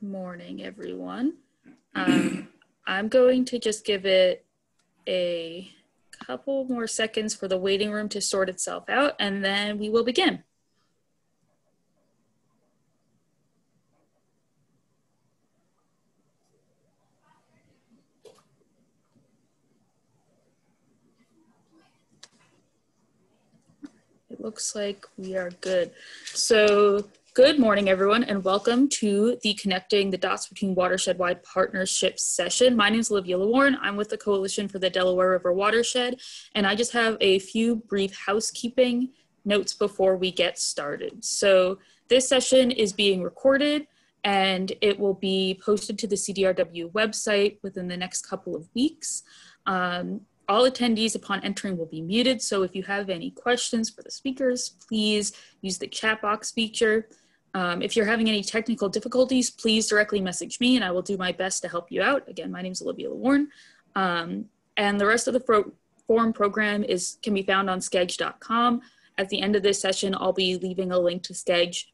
morning, everyone. I'm going to just give it a couple more seconds for the waiting room to sort itself out, and then we will begin. It looks like we are good. So good morning, everyone, and welcome to the Connecting the Dots Between Watershed-Wide Partnerships session. My name is Olivia LeWarn. I'm with the Coalition for the Delaware River Watershed, and I just have a few brief housekeeping notes before we get started. So this session is being recorded, and it will be posted to the CDRW website within the next couple of weeks. All attendees upon entering will be muted, so if you have any questions for the speakers, please use the chat box feature. If you're having any technical difficulties, please directly message me and I will do my best to help you out. Again, my name is Olivia LeWarn. And the rest of the forum program can be found on sketch.com. At the end of this session, I'll be leaving a link to Sketch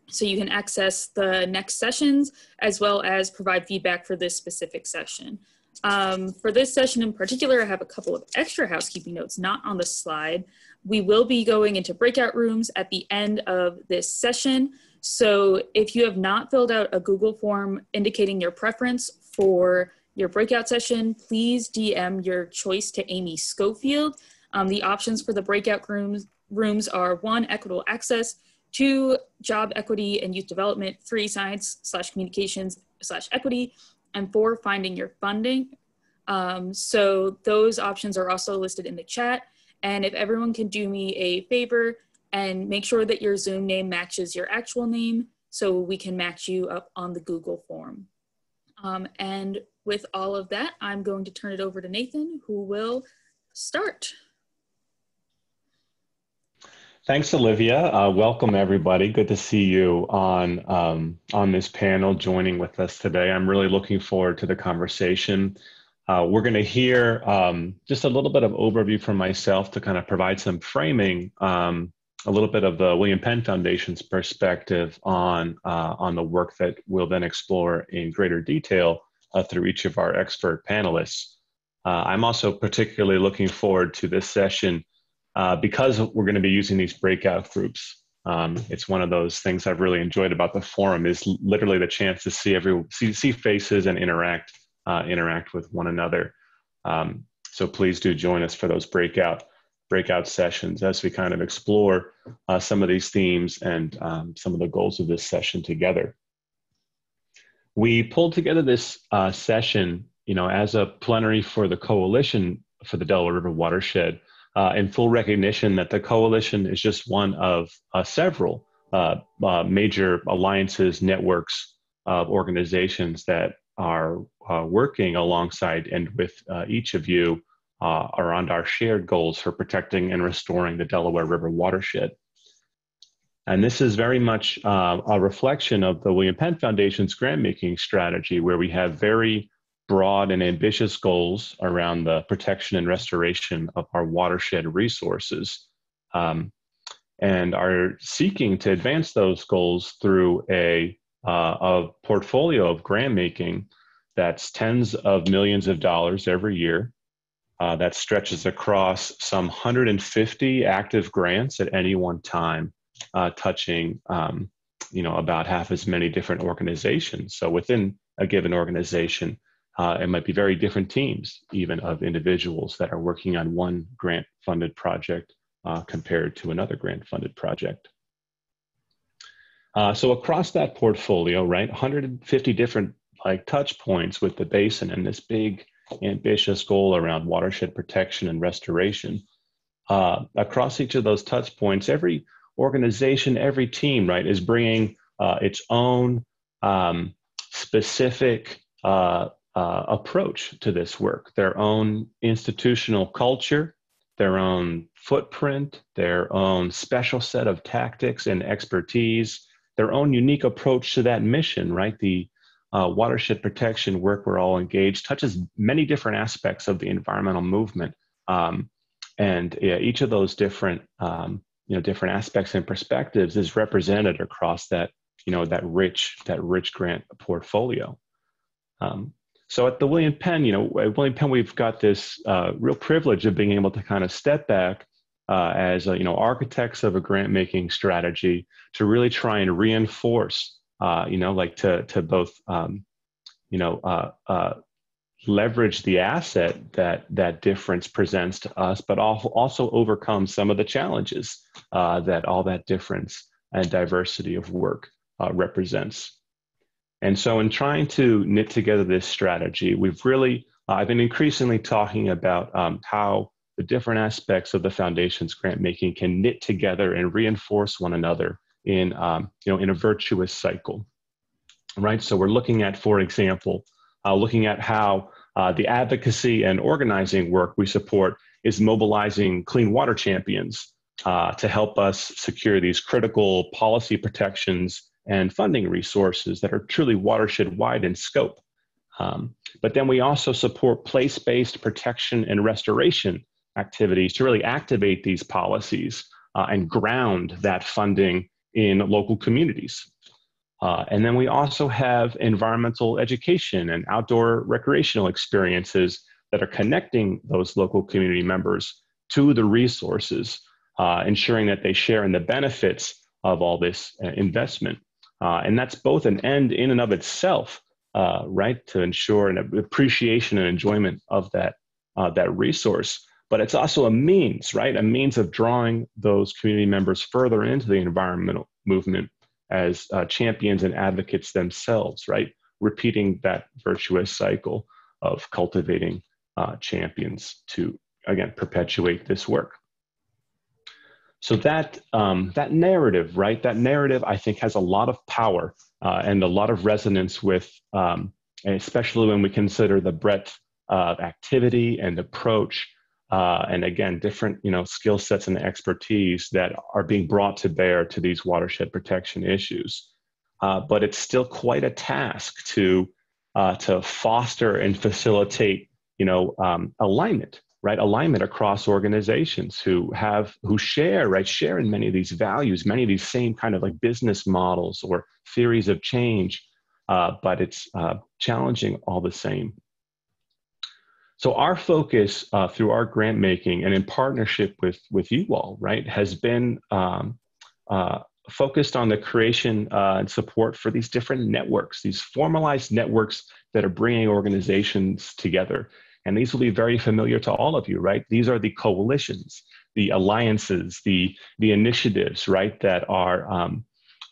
so you can access the next sessions as well as provide feedback for this specific session. For this session in particular, I have a couple of extra housekeeping notes not on the slide. We will be going into breakout rooms at the end of this session. So if you have not filled out a Google form indicating your preference for your breakout session, please DM your choice to Amy Schofield. The options for the breakout rooms are 1, equitable access, 2, job equity and youth development, 3, science/communications/equity, and 4, finding your funding. So those options are also listed in the chat. And if everyone can do me a favor and make sure that your Zoom name matches your actual name so we can match you up on the Google form. And with all of that, I'm going to turn it over to Nathan, who will start. Thanks, Olivia. Welcome, everybody. Good to see you on this panel joining with us today. I'm really looking forward to the conversation. We're going to hear just a little bit of overview from myself to kind of provide some framing, a little bit of the William Penn Foundation's perspective on the work that we'll then explore in greater detail through each of our expert panelists. I'm also particularly looking forward to this session because we're going to be using these breakout groups. It's one of those things I've really enjoyed about the forum is literally the chance to see faces and interact with one another. So please do join us for those breakout sessions as we kind of explore some of these themes and some of the goals of this session together. We pulled together this session, as a plenary for the Coalition for the Delaware River Watershed, in full recognition that the Coalition is just one of several major alliances, networks of organizations that are working alongside and with each of you around our shared goals for protecting and restoring the Delaware River watershed. And this is very much a reflection of the William Penn Foundation's grant-making strategy, where we have very broad and ambitious goals around the protection and restoration of our watershed resources, and are seeking to advance those goals through a portfolio of grant making that's tens of millions of dollars every year, that stretches across some 150 active grants at any one time, touching about half as many different organizations. So within a given organization, it might be very different teams, even of individuals that are working on one grant-funded project compared to another grant-funded project. So across that portfolio, right, 150 different touch points with the basin and this big ambitious goal around watershed protection and restoration. Across each of those touch points, every organization, every team, right, is bringing its own specific approach to this work, their own institutional culture, their own footprint, their own special set of tactics and expertise, their own unique approach to that mission, right? The watershed protection work we're all engaged touches many different aspects of the environmental movement. And each of those different, different aspects and perspectives is represented across that that rich grant portfolio. So at the William Penn, at William Penn, we've got this real privilege of being able to kind of step back as architects of a grant making strategy to really try and reinforce, to both leverage the asset that difference presents to us, but also overcome some of the challenges that all that difference and diversity of work represents. And so in trying to knit together this strategy, I've been increasingly talking about how the different aspects of the foundation's grant making can knit together and reinforce one another in a virtuous cycle, right? So we're looking at, for example, looking at how the advocacy and organizing work we support is mobilizing clean water champions to help us secure these critical policy protections and funding resources that are truly watershed-wide in scope. But then we also support place-based protection and restoration activities to really activate these policies and ground that funding in local communities. And then we also have environmental education and outdoor recreational experiences that are connecting those local community members to the resources, ensuring that they share in the benefits of all this investment. And that's both an end in and of itself, right, to ensure an appreciation and enjoyment of that resource. But it's also a means, right, a means of drawing those community members further into the environmental movement as champions and advocates themselves, right, repeating that virtuous cycle of cultivating champions to, again, perpetuate this work. So that narrative, right, that narrative, I think, has a lot of power and a lot of resonance with, especially when we consider the breadth of activity and approach, and again, different skill sets and expertise that are being brought to bear to these watershed protection issues. But it's still quite a task to foster and facilitate alignment. Right, alignment across organizations who share in many of these values, many of these same kind of like business models or theories of change, but it's challenging all the same. So our focus through our grant making and in partnership with you all, right, has been focused on the creation and support for these different networks, these formalized networks that are bringing organizations together. And these will be very familiar to all of you, right? These are the coalitions, the alliances, the initiatives, right, that are,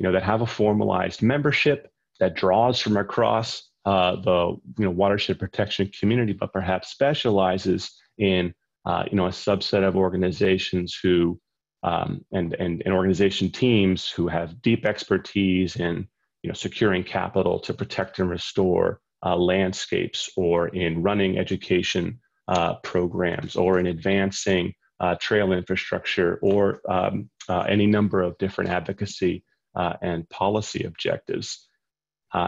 that have a formalized membership that draws from across the watershed protection community, but perhaps specializes in a subset of organizations who and organization teams who have deep expertise in securing capital to protect and restore landscapes, or in running education programs, or in advancing trail infrastructure, or any number of different advocacy and policy objectives.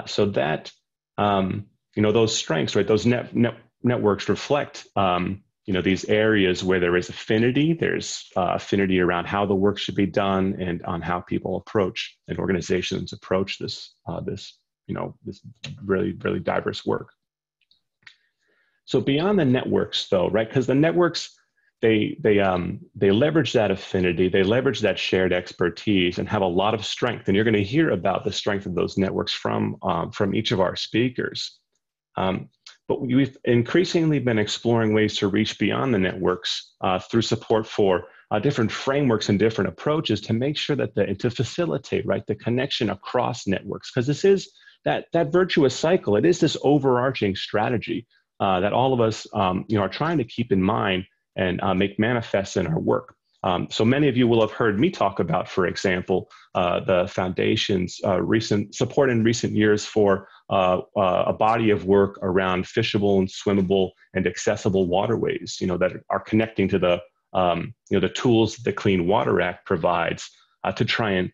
So that those strengths, right? Those networks reflect these areas where there is affinity. There's affinity around how the work should be done and on how people approach and organizations approach this this really, really diverse work. So beyond the networks, though, right? Because the networks, they leverage that affinity, they leverage that shared expertise, and have a lot of strength. And you're going to hear about the strength of those networks from each of our speakers. But we've increasingly been exploring ways to reach beyond the networks through support for different frameworks and different approaches to make sure that to facilitate, right, the connection across networks. Because this is that virtuous cycle. It is this overarching strategy that all of us are trying to keep in mind and make manifest in our work. So many of you will have heard me talk about, for example, the Foundation's recent support in recent years for a body of work around fishable and swimmable and accessible waterways, that are connecting to the tools that the Clean Water Act provides to try and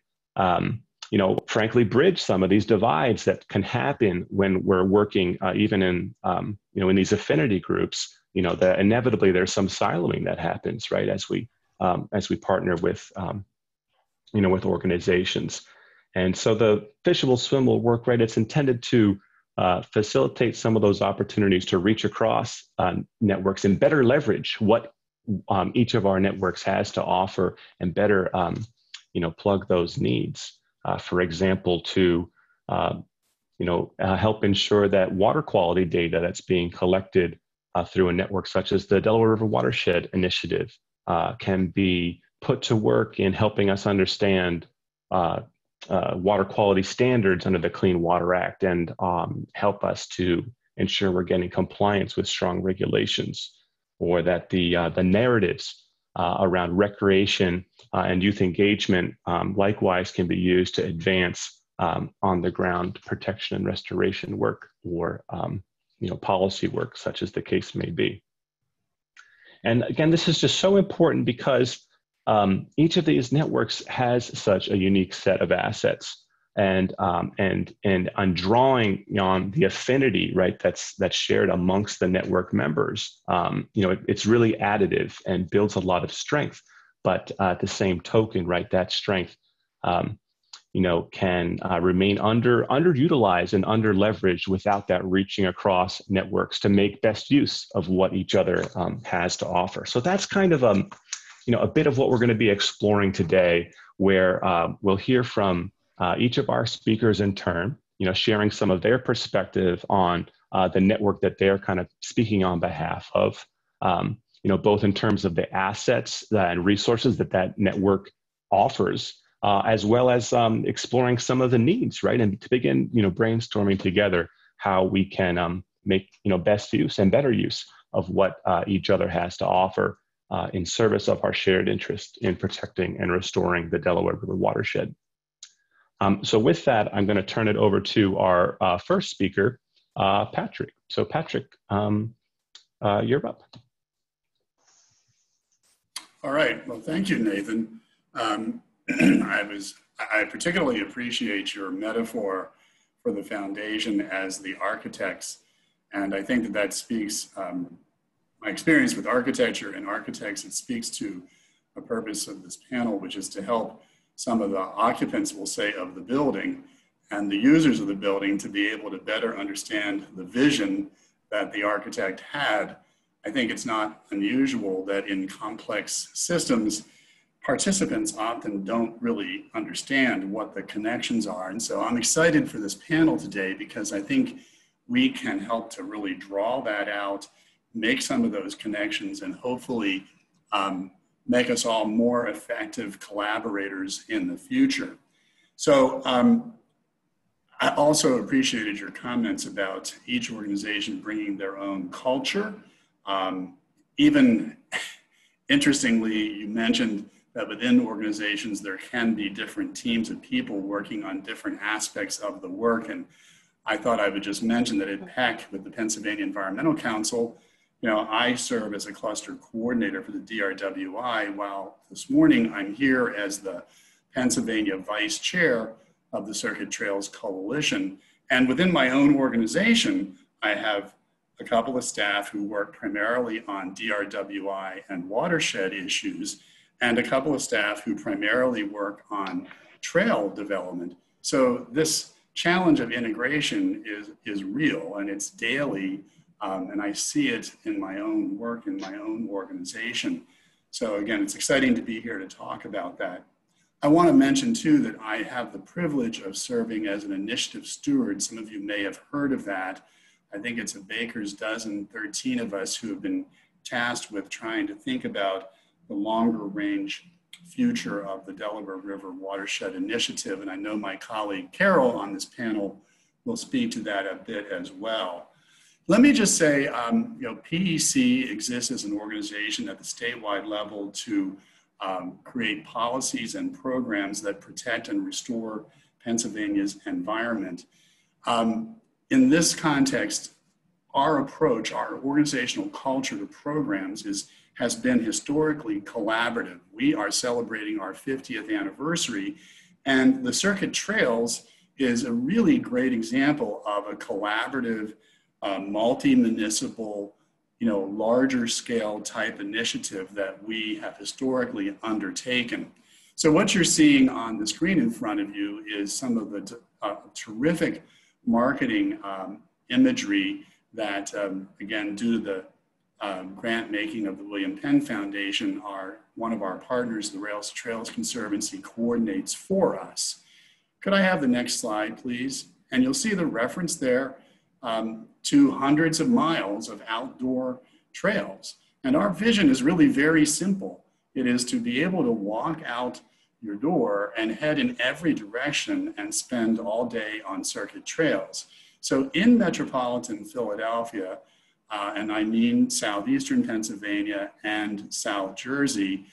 frankly, bridge some of these divides that can happen when we're working even in in these affinity groups. That inevitably there's some siloing that happens, right, as we partner with with organizations. And so the fishable, swimmable work, right, it's intended to facilitate some of those opportunities to reach across networks and better leverage what each of our networks has to offer and better plug those needs. For example, to help ensure that water quality data that's being collected through a network such as the Delaware River Watershed Initiative can be put to work in helping us understand water quality standards under the Clean Water Act and help us to ensure we're getting compliance with strong regulations, or that the narratives around recreation and youth engagement likewise can be used to advance on the ground protection and restoration work, or policy work, such as the case may be. And again, this is just so important because each of these networks has such a unique set of assets, and on drawing on the affinity, right, that's shared amongst the network members, it's really additive and builds a lot of strength. But at the same token, right, that strength can remain underutilized and under-leveraged without that reaching across networks to make best use of what each other has to offer. So that's kind of a bit of what we're going to be exploring today, where we'll hear from each of our speakers in turn, sharing some of their perspective on the network that they're kind of speaking on behalf of, both in terms of the assets and resources that network offers, as well as exploring some of the needs, right? And to begin, brainstorming together how we can make, best use and better use of what each other has to offer in service of our shared interest in protecting and restoring the Delaware River watershed. So with that, I'm going to turn it over to our first speaker, Patrick. So Patrick, you're up. All right. Well, thank you, Nathan. I particularly appreciate your metaphor for the foundation as the architects. And I think that speaks, my experience with architecture and architects, it speaks to a purpose of this panel, which is to help some of the occupants, we'll say, of the building and the users of the building to be able to better understand the vision that the architect had. I think it's not unusual that in complex systems, participants often don't really understand what the connections are. And so I'm excited for this panel today because I think we can help to really draw that out, make some of those connections, and hopefully make us all more effective collaborators in the future. So I also appreciated your comments about each organization bringing their own culture. Even interestingly, you mentioned that within organizations, there can be different teams of people working on different aspects of the work. And I thought I would just mention that at PEC with the Pennsylvania Environmental Council, I serve as a cluster coordinator for the DRWI, while this morning I'm here as the Pennsylvania Vice Chair of the Circuit Trails Coalition. And within my own organization, I have a couple of staff who work primarily on DRWI and watershed issues, and a couple of staff who primarily work on trail development. So this challenge of integration is real, and it's daily, and I see it in my own work, in my own organization. So again, it's exciting to be here to talk about that. I want to mention too that I have the privilege of serving as an initiative steward. Some of you may have heard of that. I think it's a baker's dozen, 13 of us who have been tasked with trying to think about the longer range future of the Delaware River Watershed Initiative. And I know my colleague Carol on this panel will speak to that a bit as well. Let me just say, PEC exists as an organization at the statewide level to create policies and programs that protect and restore Pennsylvania's environment. In this context, our approach, our organizational culture to programs has been historically collaborative. We are celebrating our 50th anniversary, and the Circuit Trails is a really great example of a collaborative, multi-municipal, larger scale type initiative that we have historically undertaken. So what you're seeing on the screen in front of you is some of the terrific marketing imagery that, again, due to the grant making of the William Penn Foundation, one of our partners, the Rails to Trails Conservancy, coordinates for us. Could I have the next slide, please? And you'll see the reference there to hundreds of miles of outdoor trails. And our vision is really very simple. It is to be able to walk out your door and head in every direction and spend all day on circuit trails. So in metropolitan Philadelphia, and I mean southeastern Pennsylvania and South Jersey,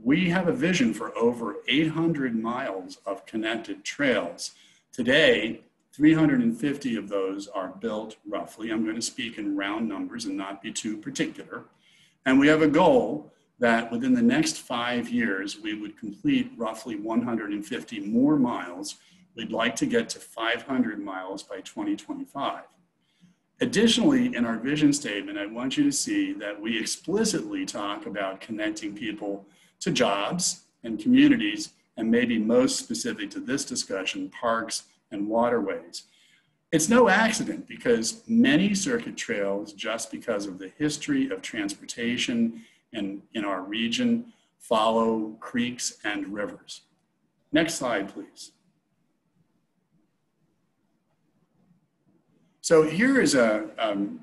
we have a vision for over 800 miles of connected trails. Today, 350 of those are built roughly. I'm going to speak in round numbers and not be too particular. And we have a goal that within the next 5 years, we would complete roughly 150 more miles. We'd like to get to 500 miles by 2025. Additionally, in our vision statement, I want you to see that we explicitly talk about connecting people to jobs and communities, and maybe most specific to this discussion, parks and waterways. It's no accident because many circuit trails, just because of the history of transportation in our region, follow creeks and rivers. Next slide, please. So here is an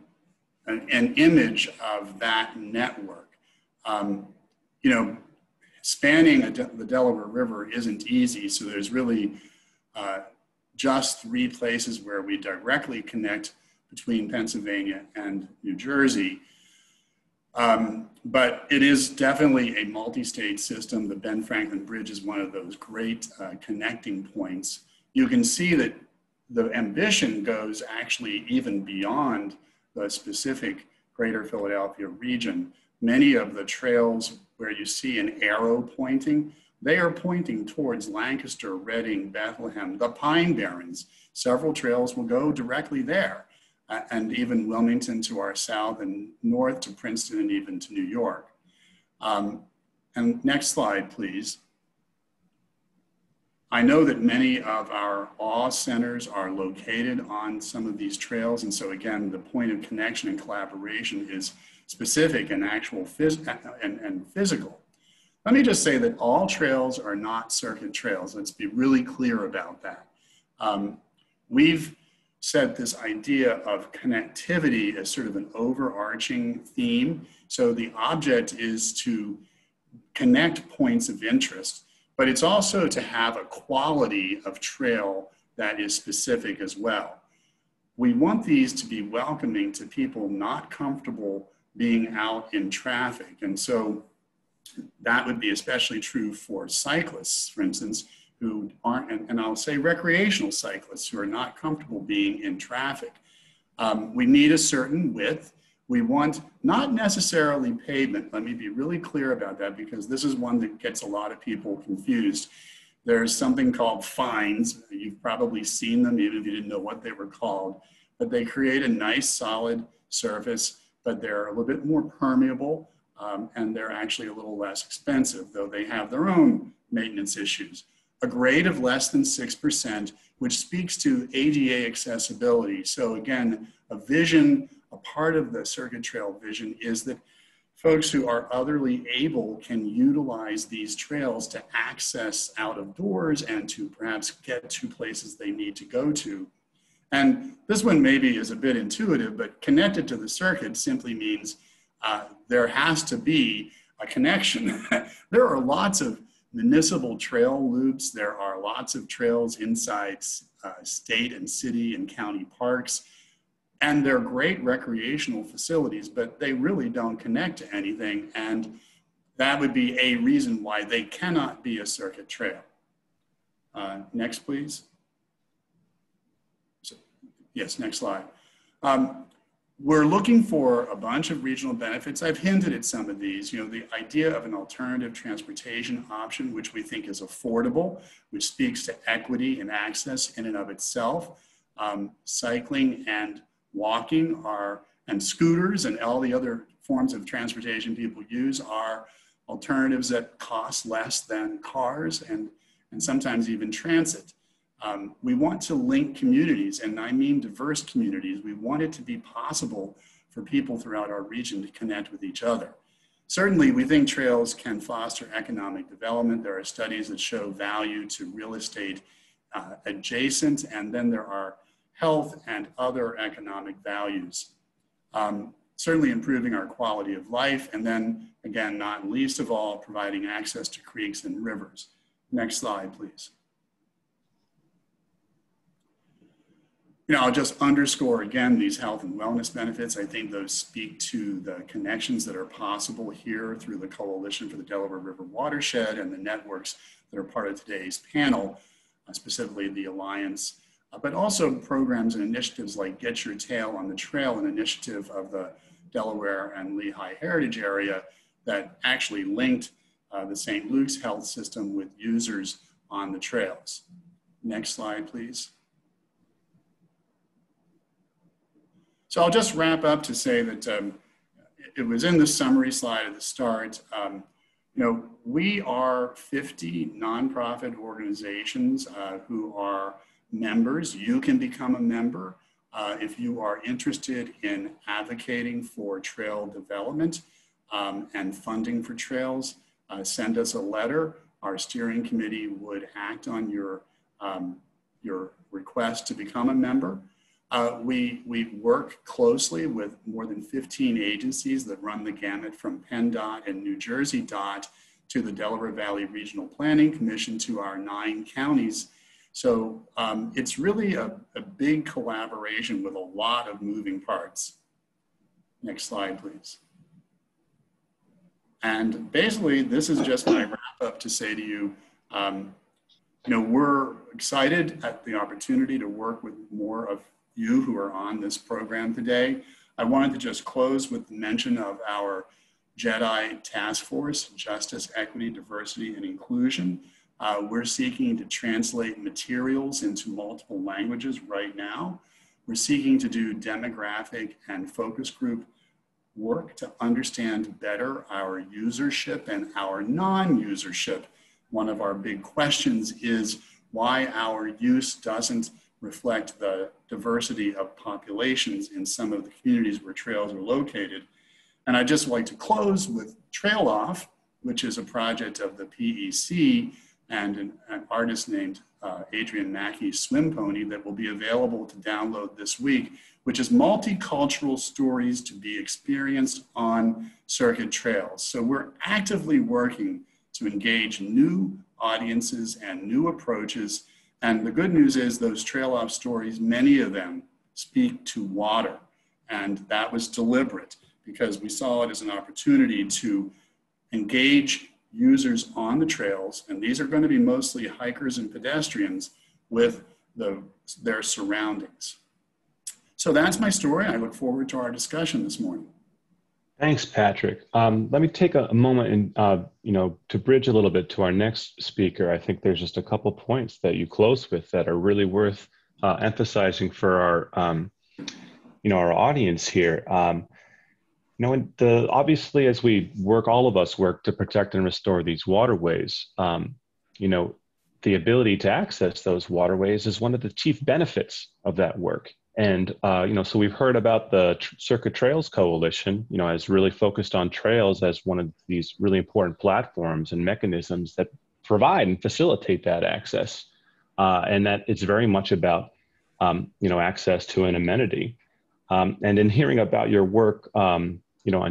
image of that network. You know, spanning the Delaware River isn't easy, so there's really just 3 places where we directly connect between Pennsylvania and New Jersey. But it is definitely a multi-state system. The Ben Franklin Bridge is one of those great connecting points. You can see that the ambition goes actually even beyond the specific greater Philadelphia region. Many of the trails where you see an arrow pointing, they are pointing towards Lancaster, Reading, Bethlehem, the Pine Barrens. Several trails will go directly there, and even Wilmington to our south and north to Princeton and even to New York. And next slide, please. I know that many of our awe centers are located on some of these trails. And so again, the point of connection and collaboration is specific and actual and physical. Let me just say that all trails are not circuit trails. Let's be really clear about that. We've set this idea of connectivity as sort of an overarching theme. So the object is to connect points of interest, but it's also to have a quality of trail that is specific as well. We want these to be welcoming to people not comfortable being out in traffic. And so that would be especially true for cyclists, for instance, who aren't, and I'll say recreational cyclists who are not comfortable being in traffic. We need a certain width. We want not necessarily pavement. Let me be really clear about that because this is one that gets a lot of people confused. There's something called fines. You've probably seen them even if you didn't know what they were called, but they create a nice solid surface, but they're a little bit more permeable and they're actually a little less expensive, though they have their own maintenance issues. A grade of less than 6%, which speaks to ADA accessibility. So again, a vision, a part of the circuit trail vision is that folks who are otherly able can utilize these trails to access out of doors and to perhaps get to places they need to go to. And this one maybe is a bit intuitive, but connected to the circuit simply means there has to be a connection. There are lots of municipal trail loops. There are lots of trails inside state and city and county parks. And they're great recreational facilities, but they really don't connect to anything. And that would be a reason why they cannot be a circuit trail. Next, please. So, yes, next slide. We're looking for a bunch of regional benefits. I've hinted at some of these. You know, the idea of an alternative transportation option, which we think is affordable, which speaks to equity and access in and of itself. Cycling and walking and scooters and all the other forms of transportation people use are alternatives that cost less than cars and sometimes even transit. We want to link communities, and I mean diverse communities. We want it to be possible for people throughout our region to connect with each other. Certainly, we think trails can foster economic development. There are studies that show value to real estate adjacent, and then there are health and other economic values. Certainly improving our quality of life, and then again, not least of all, providing access to creeks and rivers. Next slide, please. I'll just underscore again these health and wellness benefits. I think those speak to the connections that are possible here through the Coalition for the Delaware River Watershed and the networks that are part of today's panel, specifically the Alliance, but also programs and initiatives like Get Your Tail on the Trail, an initiative of the Delaware and Lehigh Heritage Area that actually linked the St. Luke's health system with users on the trails. Next slide, please. So I'll just wrap up to say that it was in the summary slide at the start. We are 50 nonprofit organizations who are members. You can become a member if you are interested in advocating for trail development and funding for trails. Send us a letter. Our steering committee would act on your request to become a member. We work closely with more than 15 agencies that run the gamut from PennDOT and New Jersey DOT to the Delaware Valley Regional Planning Commission to our 9 counties. So it's really a big collaboration with a lot of moving parts. Next slide, please. And basically, this is just my wrap up to say to you, we're excited at the opportunity to work with more of you who are on this program today. I wanted to just close with the mention of our JEDI task force, Justice, Equity, Diversity, and Inclusion. We're seeking to translate materials into multiple languages right now. We're seeking to do demographic and focus group work to understand better our usership and our non-usership. One of our big questions is why our use doesn't reflect the diversity of populations in some of the communities where trails are located. And I'd just like to close with Trail Off, which is a project of the PEC and an artist named Adrian Mackey's Swim Pony that will be available to download this week, which is multicultural stories to be experienced on circuit trails. So we're actively working to engage new audiences and new approaches. And the good news is those trail off stories, many of them speak to water. And that was deliberate because we saw it as an opportunity to engage users on the trails. And these are going to be mostly hikers and pedestrians with their surroundings. So that's my story. I look forward to our discussion this morning. Thanks, Patrick. Let me take a moment and, to bridge a little bit to our next speaker. I think there's just a couple points that you close with that are really worth emphasizing for our, our audience here. Obviously, as we work, all of us work to protect and restore these waterways, the ability to access those waterways is one of the chief benefits of that work. And, so we've heard about the Circuit Trails Coalition, as really focused on trails as one of these really important platforms and mechanisms that provide and facilitate that access. And that it's very much about, access to an amenity. And in hearing about your work, on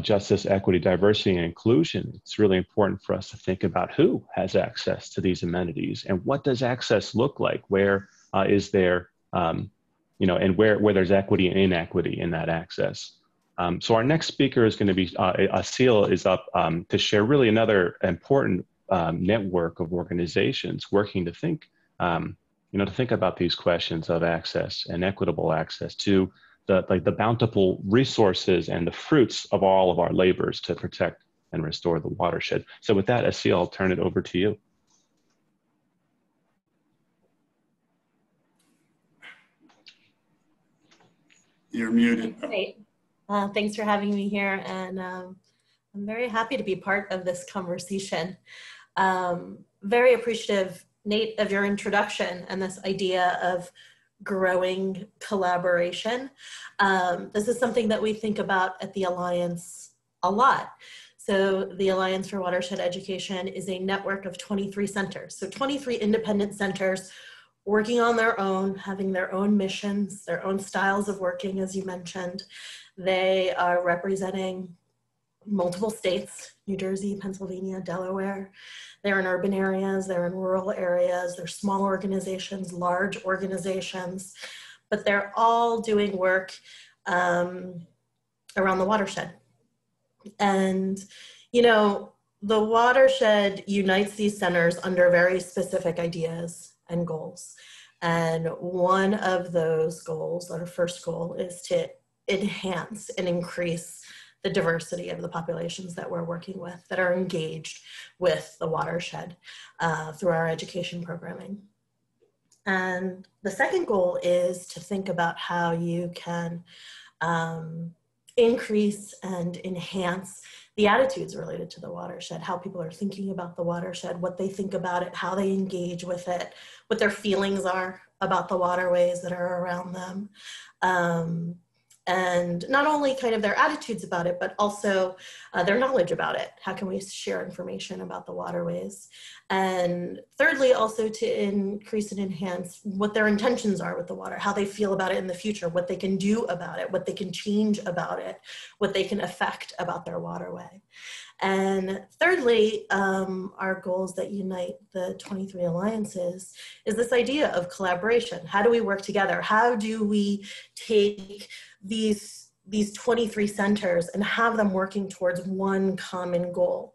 justice, equity, diversity, and inclusion, it's really important for us to think about who has access to these amenities and what does access look like? Where is there, and where there's equity and inequity in that access. So our next speaker is going to be, Asil is up to share really another important network of organizations working to think, to think about these questions of access and equitable access to the bountiful resources and the fruits of all of our labors to protect and restore the watershed. So with that, Asil, I'll turn it over to you. You're muted. Great. Thanks for having me here. And I'm very happy to be part of this conversation. Very appreciative, Nate, of your introduction and this idea of growing collaboration. This is something that we think about at the Alliance a lot. So the Alliance for Watershed Education is a network of 23 centers. So 23 independent centers working on their own, having their own missions, their own styles of working, as you mentioned. They are representing multiple states, New Jersey, Pennsylvania, Delaware. They're in urban areas, they're in rural areas, they're small organizations, large organizations, but they're all doing work around the watershed. And, you know, the watershed unites these centers under very specific ideas and goals. And one of those goals, our first goal, is to enhance and increase the diversity of the populations that we're working with that are engaged with the watershed through our education programming. And the second goal is to think about how you can increase and enhance the attitudes related to the watershed, how people are thinking about the watershed, what they think about it, how they engage with it, what their feelings are about the waterways that are around them. And not only kind of their attitudes about it, but also their knowledge about it. How can we share information about the waterways? And thirdly, also to increase and enhance what their intentions are with the water, how they feel about it in the future, what they can do about it, what they can change about it, what they can affect about their waterway. And thirdly, our goals that unite the 23 alliances is this idea of collaboration. How do we work together? How do we take these 23 centers and have them working towards one common goal?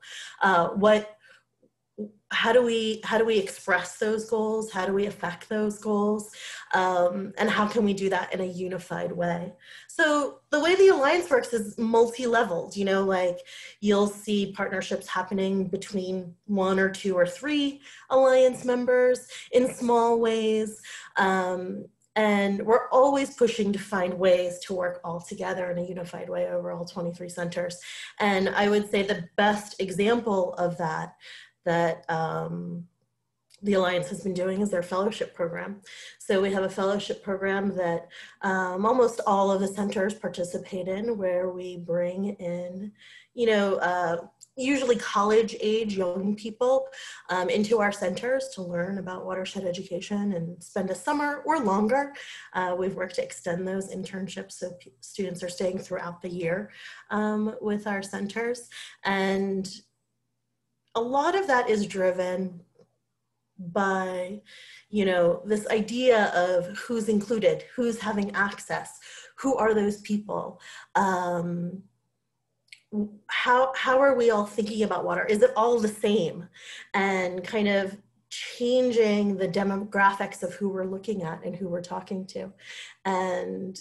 How do we express those goals? How do we affect those goals? And how can we do that in a unified way? So the way the Alliance works is multi-leveled, you know, like you'll see partnerships happening between 1 or 2 or 3 Alliance members in small ways. And we're always pushing to find ways to work all together in a unified way over all 23 centers. And I would say the best example of that the Alliance has been doing is their fellowship program. So we have a fellowship program that almost all of the centers participate in, where we bring in, you know, usually college age young people into our centers to learn about watershed education and spend a summer or longer. We've worked to extend those internships so students are staying throughout the year with our centers. And a lot of that is driven by, you know, this idea of who's included, who's having access, who are those people, how are we all thinking about water? Is it all the same? And kind of changing the demographics of who we're looking at and who we're talking to, and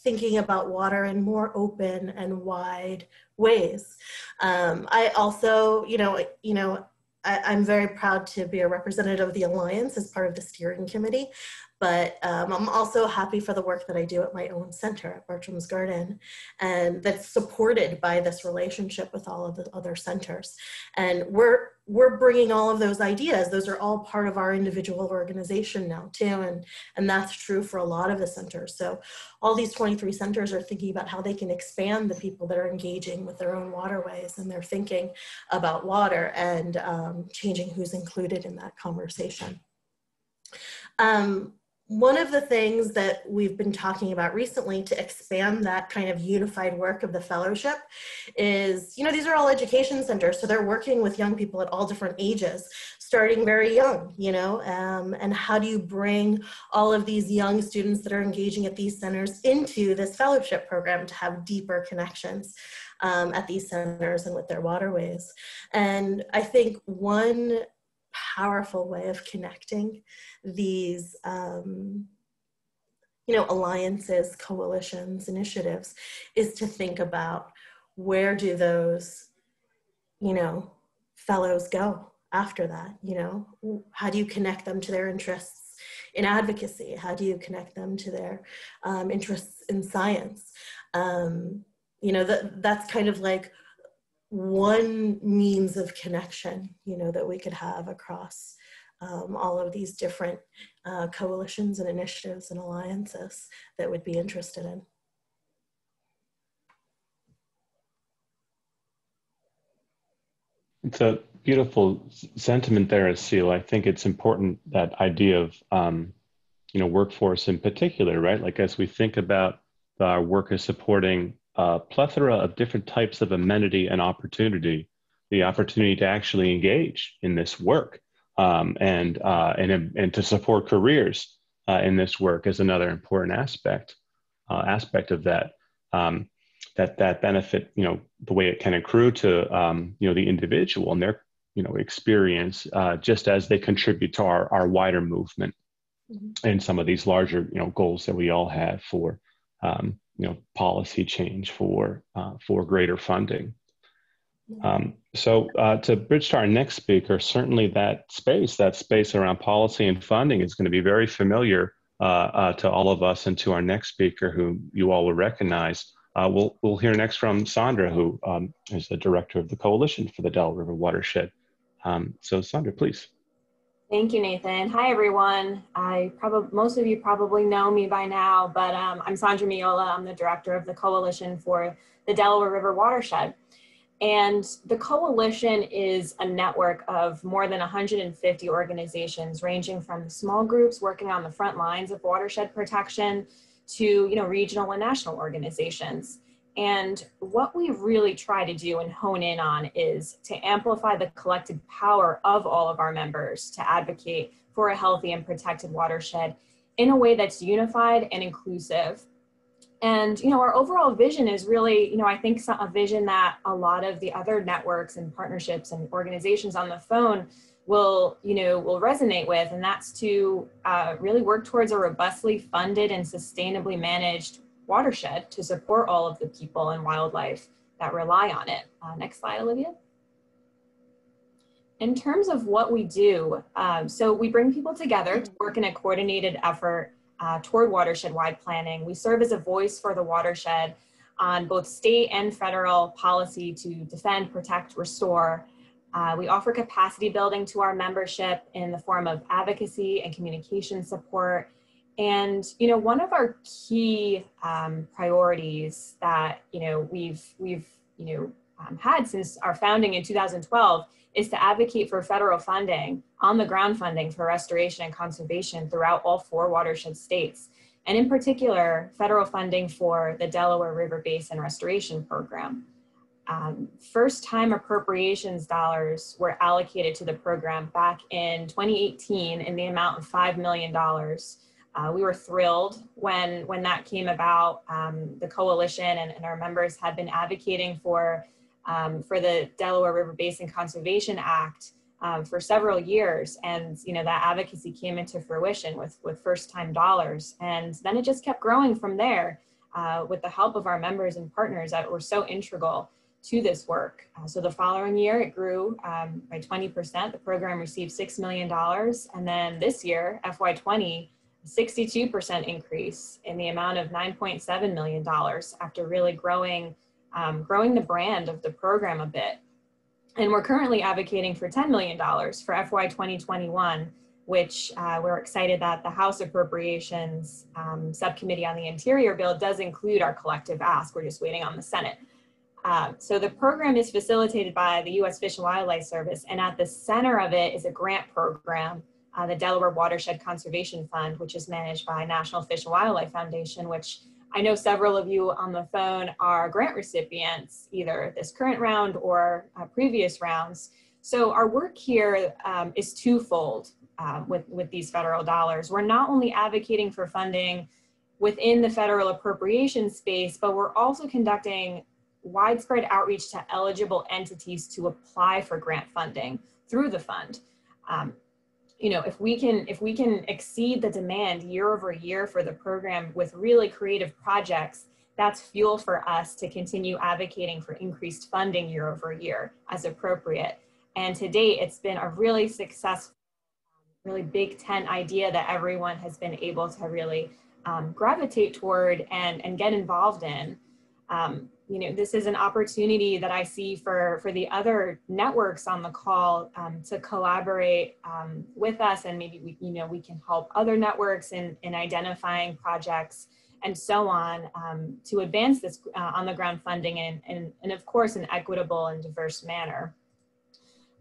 thinking about water in more open and wide ways. I also, I'm very proud to be a representative of the Alliance as part of the steering committee, but I'm also happy for the work that I do at my own center at Bartram's Garden, and that's supported by this relationship with all of the other centers. And we're bringing all of those ideas. Those are all part of our individual organization now too, and that's true for a lot of the centers. So all these 23 centers are thinking about how they can expand the people that are engaging with their own waterways, and they're thinking about water and changing who's included in that conversation. One of the things that we've been talking about recently to expand that kind of unified work of the fellowship is, these are all education centers, so they're working with young people at all different ages, starting very young, and how do you bring all of these young students that are engaging at these centers into this fellowship program to have deeper connections at these centers and with their waterways. And I think one powerful way of connecting these alliances, coalitions, initiatives is to think about, where do those fellows go after that? How do you connect them to their interests in advocacy? How do you connect them to their interests in science? That's kind of like one means of connection, you know, that we could have across all of these different coalitions and initiatives and alliances that would be interested in. It's a beautiful sentiment there, Seal. I think it's important, that idea of, you know, workforce in particular, right? Like as we think about our work as supporting a plethora of different types of amenity and opportunity, the opportunity to actually engage in this work and to support careers in this work is another important aspect of that. That benefit, you know, the way it can accrue to, you know, the individual and their, you know, experience, just as they contribute to our wider movement and some of these larger, you know, goals that we all have for, you know, policy change, for greater funding. So to bridge to our next speaker, certainly that space around policy and funding is going to be very familiar to all of us, and to our next speaker, who you all will recognize. We'll hear next from Sandra, who is the director of the Coalition for the Delaware River Watershed. So Sandra, please. Thank you, Nathan. Hi, everyone. Most of you probably know me by now, but I'm Sandra Miola. I'm the director of the Coalition for the Delaware River Watershed. And the Coalition is a network of more than 150 organizations, ranging from small groups working on the front lines of watershed protection to, you know, regional and national organizations. And what we really try to do and hone in on is to amplify the collective power of all of our members to advocate for a healthy and protected watershed in a way that's unified and inclusive. And, you know, our overall vision is really, you know, I think a vision that a lot of the other networks and partnerships and organizations on the phone will resonate with, and that's to really work towards a robustly funded and sustainably managed watershed to support all of the people and wildlife that rely on it. Next slide, Olivia. In terms of what we do, so we bring people together to work in a coordinated effort toward watershed-wide planning. We serve as a voice for the watershed on both state and federal policy to defend, protect, restore. We offer capacity building to our membership in the form of advocacy and communication support. And, you know, one of our key priorities that, you know, we've had since our founding in 2012 is to advocate for federal funding, on the ground funding for restoration and conservation throughout all 4 watershed states. And in particular, federal funding for the Delaware River Basin Restoration Program. First-time appropriations dollars were allocated to the program back in 2018 in the amount of $5 million. We were thrilled when that came about. The coalition and our members had been advocating for the Delaware River Basin Conservation Act for several years, and you know that advocacy came into fruition with first-time dollars, and then it just kept growing from there with the help of our members and partners that were so integral to this work. So the following year, it grew by 20%. The program received $6 million, and then this year, FY20. 62% increase in the amount of $9.7 million after really growing the brand of the program a bit. And we're currently advocating for $10 million for FY 2021, which we're excited that the House Appropriations Subcommittee on the Interior Bill does include our collective ask. We're just waiting on the Senate. So the program is facilitated by the U.S. Fish and Wildlife Service, and at the center of it is a grant program, the Delaware Watershed Conservation Fund, which is managed by National Fish and Wildlife Foundation, which I know several of you on the phone are grant recipients, either this current round or previous rounds. So our work here is twofold with these federal dollars. We're not only advocating for funding within the federal appropriation space, but we're also conducting widespread outreach to eligible entities to apply for grant funding through the fund. You know, if we can exceed the demand year over year for the program with really creative projects, that's fuel for us to continue advocating for increased funding year over year as appropriate. And to date, it's been a really successful, really big tent idea that everyone has been able to really gravitate toward and get involved in. You know, this is an opportunity that I see for the other networks on the call to collaborate with us, and maybe we can help other networks in identifying projects and so on to advance this on the ground funding and of course an equitable and diverse manner.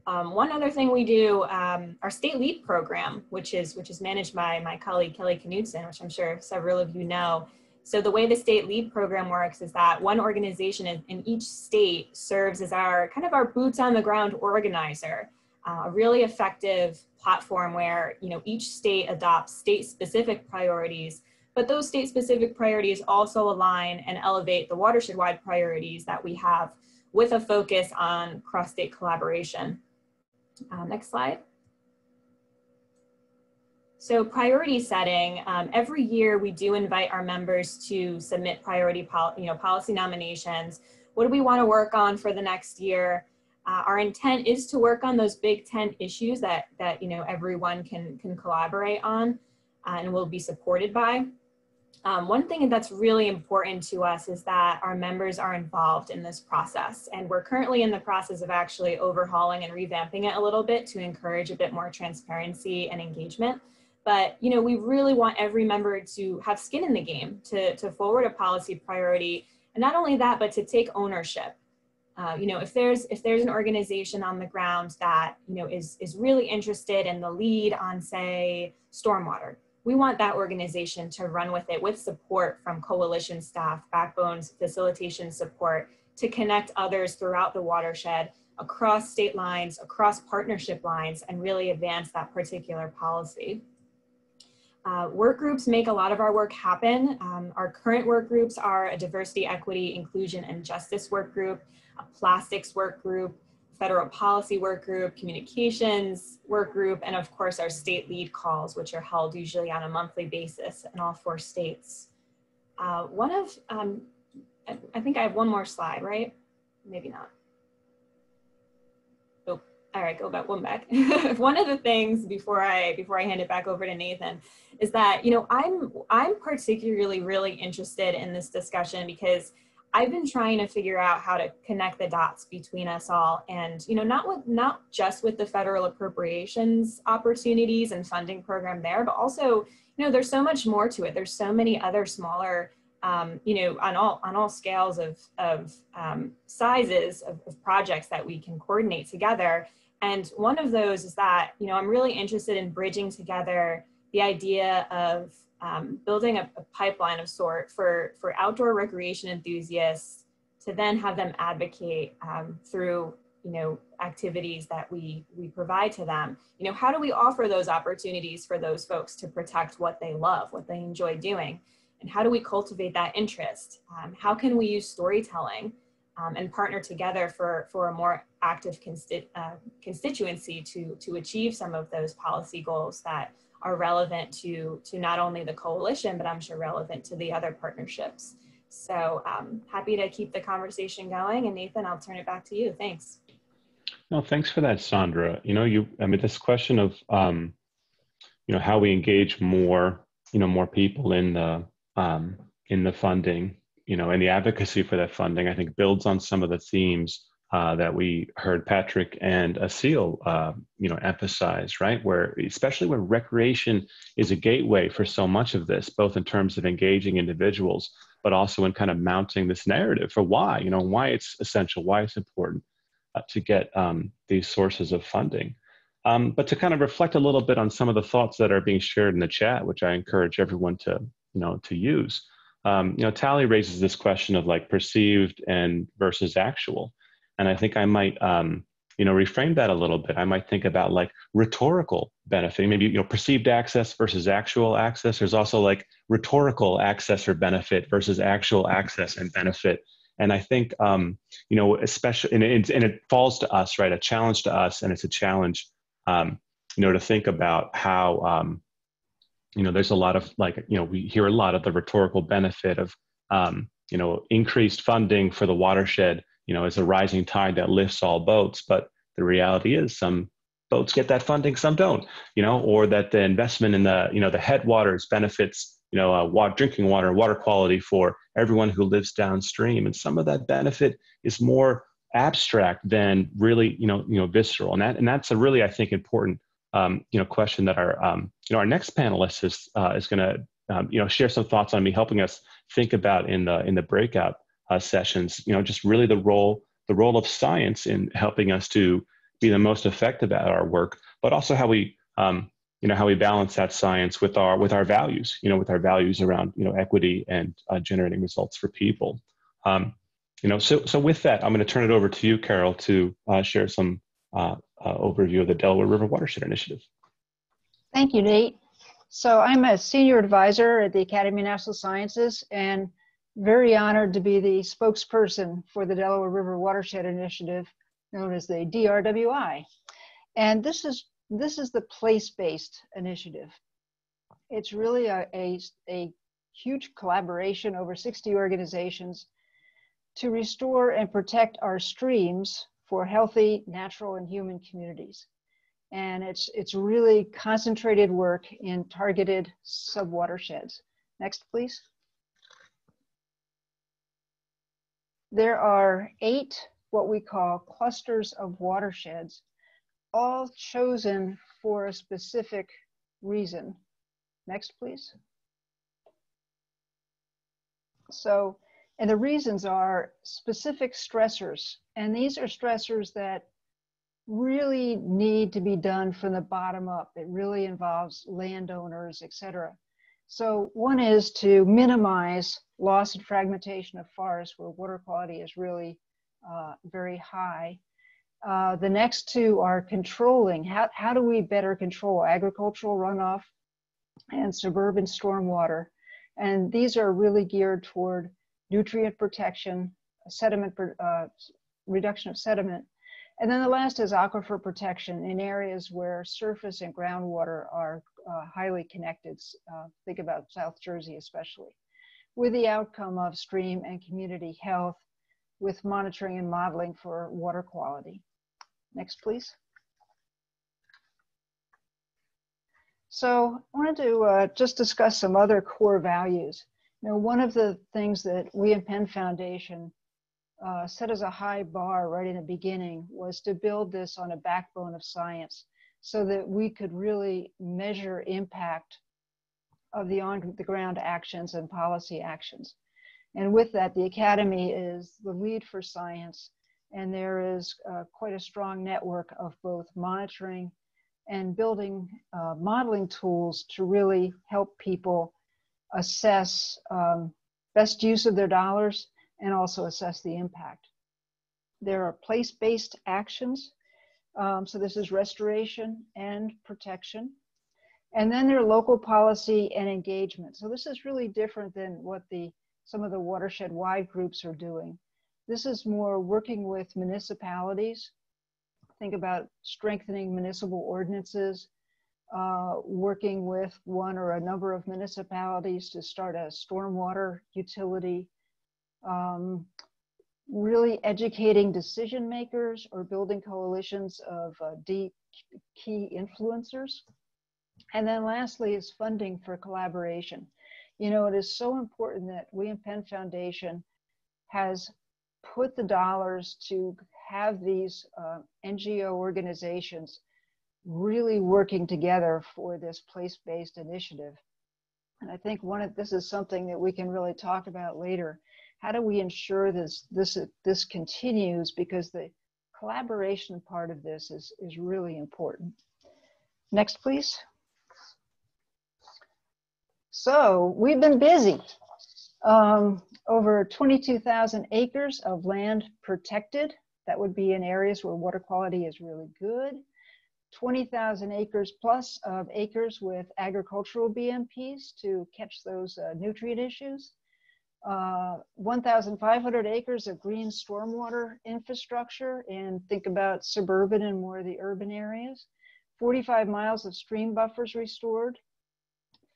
One other thing we do, our state LEAP program, which is managed by my colleague Kelly Knudsen, which I'm sure several of you know. So the way the state LEAP program works is that one organization in each state serves as our kind of our boots on the ground organizer, a really effective platform where each state adopts state specific priorities, but those state specific priorities also align and elevate the watershed wide priorities that we have with a focus on cross state collaboration. Next slide. So priority setting, every year we do invite our members to submit policy nominations. What do we want to work on for the next year? Our intent is to work on those big 10 issues that everyone can collaborate on and will be supported by. One thing that's really important to us is that our members are involved in this process, and we're currently in the process of actually overhauling and revamping it a little bit to encourage a bit more transparency and engagement. But we really want every member to have skin in the game, to forward a policy priority, and not only that, but to take ownership. If there's an organization on the ground that is really interested in the lead on, say, stormwater, we want that organization to run with it with support from coalition staff, backbones, facilitation support, to connect others throughout the watershed, across state lines, across partnership lines, and really advance that particular policy. Work groups make a lot of our work happen. Our current work groups are a diversity, equity, inclusion, and justice work group, a plastics work group, federal policy work group, communications work group, and of course our state lead calls, which are held usually on a monthly basis in all 4 states. I think I have one more slide, right? Maybe not. Oh, all right, go back, one back. One of the things before I hand it back over to Nathan is that, I'm particularly really interested in this discussion because I've been trying to figure out how to connect the dots between us all, and not just with the federal appropriations opportunities and funding program there, but also there's so much more to it. There's so many other smaller on all scales of sizes of projects that we can coordinate together. And one of those is that I'm really interested in bridging together the idea of building a pipeline of sort for outdoor recreation enthusiasts to then have them advocate through activities that we provide to them. How do we offer those opportunities for those folks to protect what they love, what they enjoy doing? And how do we cultivate that interest? How can we use storytelling and partner together for a more active constituency to achieve some of those policy goals that are relevant to not only the coalition, but I'm sure relevant to the other partnerships. So happy to keep the conversation going. And Nathan, I'll turn it back to you. Thanks. No, thanks for that, Sandra. This question of, how we engage more people in the funding, and the advocacy for that funding, I think builds on some of the themes that we heard Patrick and Asil, emphasize, right? Where, especially when recreation is a gateway for so much of this, both in terms of engaging individuals, but also in kind of mounting this narrative for why it's essential, why it's important to get these sources of funding. But to kind of reflect a little bit on some of the thoughts that are being shared in the chat, which I encourage everyone to use. Tally raises this question of like perceived and versus actual. And I think I might, reframe that a little bit. I might think about like rhetorical benefit, maybe, perceived access versus actual access. There's also like rhetorical access or benefit versus actual access and benefit. And I think, especially, and it falls to us, right? A challenge to us, and it's a challenge, to think about how, there's a lot of we hear a lot of the rhetorical benefit of, increased funding for the watershed, as a rising tide that lifts all boats. But the reality is some boats get that funding, some don't, or that the investment in the, the headwaters benefits, drinking water, water quality for everyone who lives downstream. And some of that benefit is more abstract than really, visceral. And that's a really, I think, important, question that our next panelist is going to, share some thoughts on, me helping us think about in the breakout sessions. Just really the role of science in helping us to be the most effective at our work, but also how we balance that science with our values, with our values around, equity and generating results for people. So with that, I'm going to turn it over to you, Carol, to share some overview of the Delaware River Watershed Initiative. Thank you, Nate. So I'm a senior advisor at the Academy of Natural Sciences and very honored to be the spokesperson for the Delaware River Watershed Initiative, known as the DRWI. And this is the place-based initiative. It's really a huge collaboration over 60 organizations to restore and protect our streams for healthy natural and human communities. And it's really concentrated work in targeted sub-watersheds. Next, please. There are 8 what we call clusters of watersheds, all chosen for a specific reason. Next, please. So, and the reasons are specific stressors. And these are stressors that really need to be done from the bottom up. It really involves landowners, et cetera. So one is to minimize loss and fragmentation of forests where water quality is really very high. The next 2 are controlling. How do we better control agricultural runoff and suburban stormwater? And these are really geared toward nutrient protection, reduction of sediment. And then the last is aquifer protection in areas where surface and groundwater are highly connected. Think about South Jersey especially, with the outcome of stream and community health with monitoring and modeling for water quality. Next, please. So I wanted to just discuss some other core values. One of the things that we in Penn Foundation set as a high bar right in the beginning was to build this on a backbone of science so that we could really measure impact of the on-the-ground actions and policy actions. And with that, the Academy is the lead for science, and there is quite a strong network of both monitoring and building modeling tools to really help people assess best use of their dollars and also assess the impact. There are place-based actions. So this is restoration and protection. And then there are local policy and engagement. So this is really different than what some of the watershed-wide groups are doing. This is more working with municipalities. Think about strengthening municipal ordinances, working with one or a number of municipalities to start a stormwater utility, really educating decision makers or building coalitions of deep key influencers. And then lastly is funding for collaboration. It is so important that we in Penn Foundation has put the dollars to have these NGO organizations really working together for this place-based initiative. And I think this is something that we can really talk about later. How do we ensure this continues? Because the collaboration part of this is really important. Next, please. So we've been busy. Over 22,000 acres of land protected. That would be in areas where water quality is really good. 20,000 acres plus of acres with agricultural BMPs to catch those nutrient issues. 1,500 acres of green stormwater infrastructure, and think about suburban and more of the urban areas. 45 miles of stream buffers restored.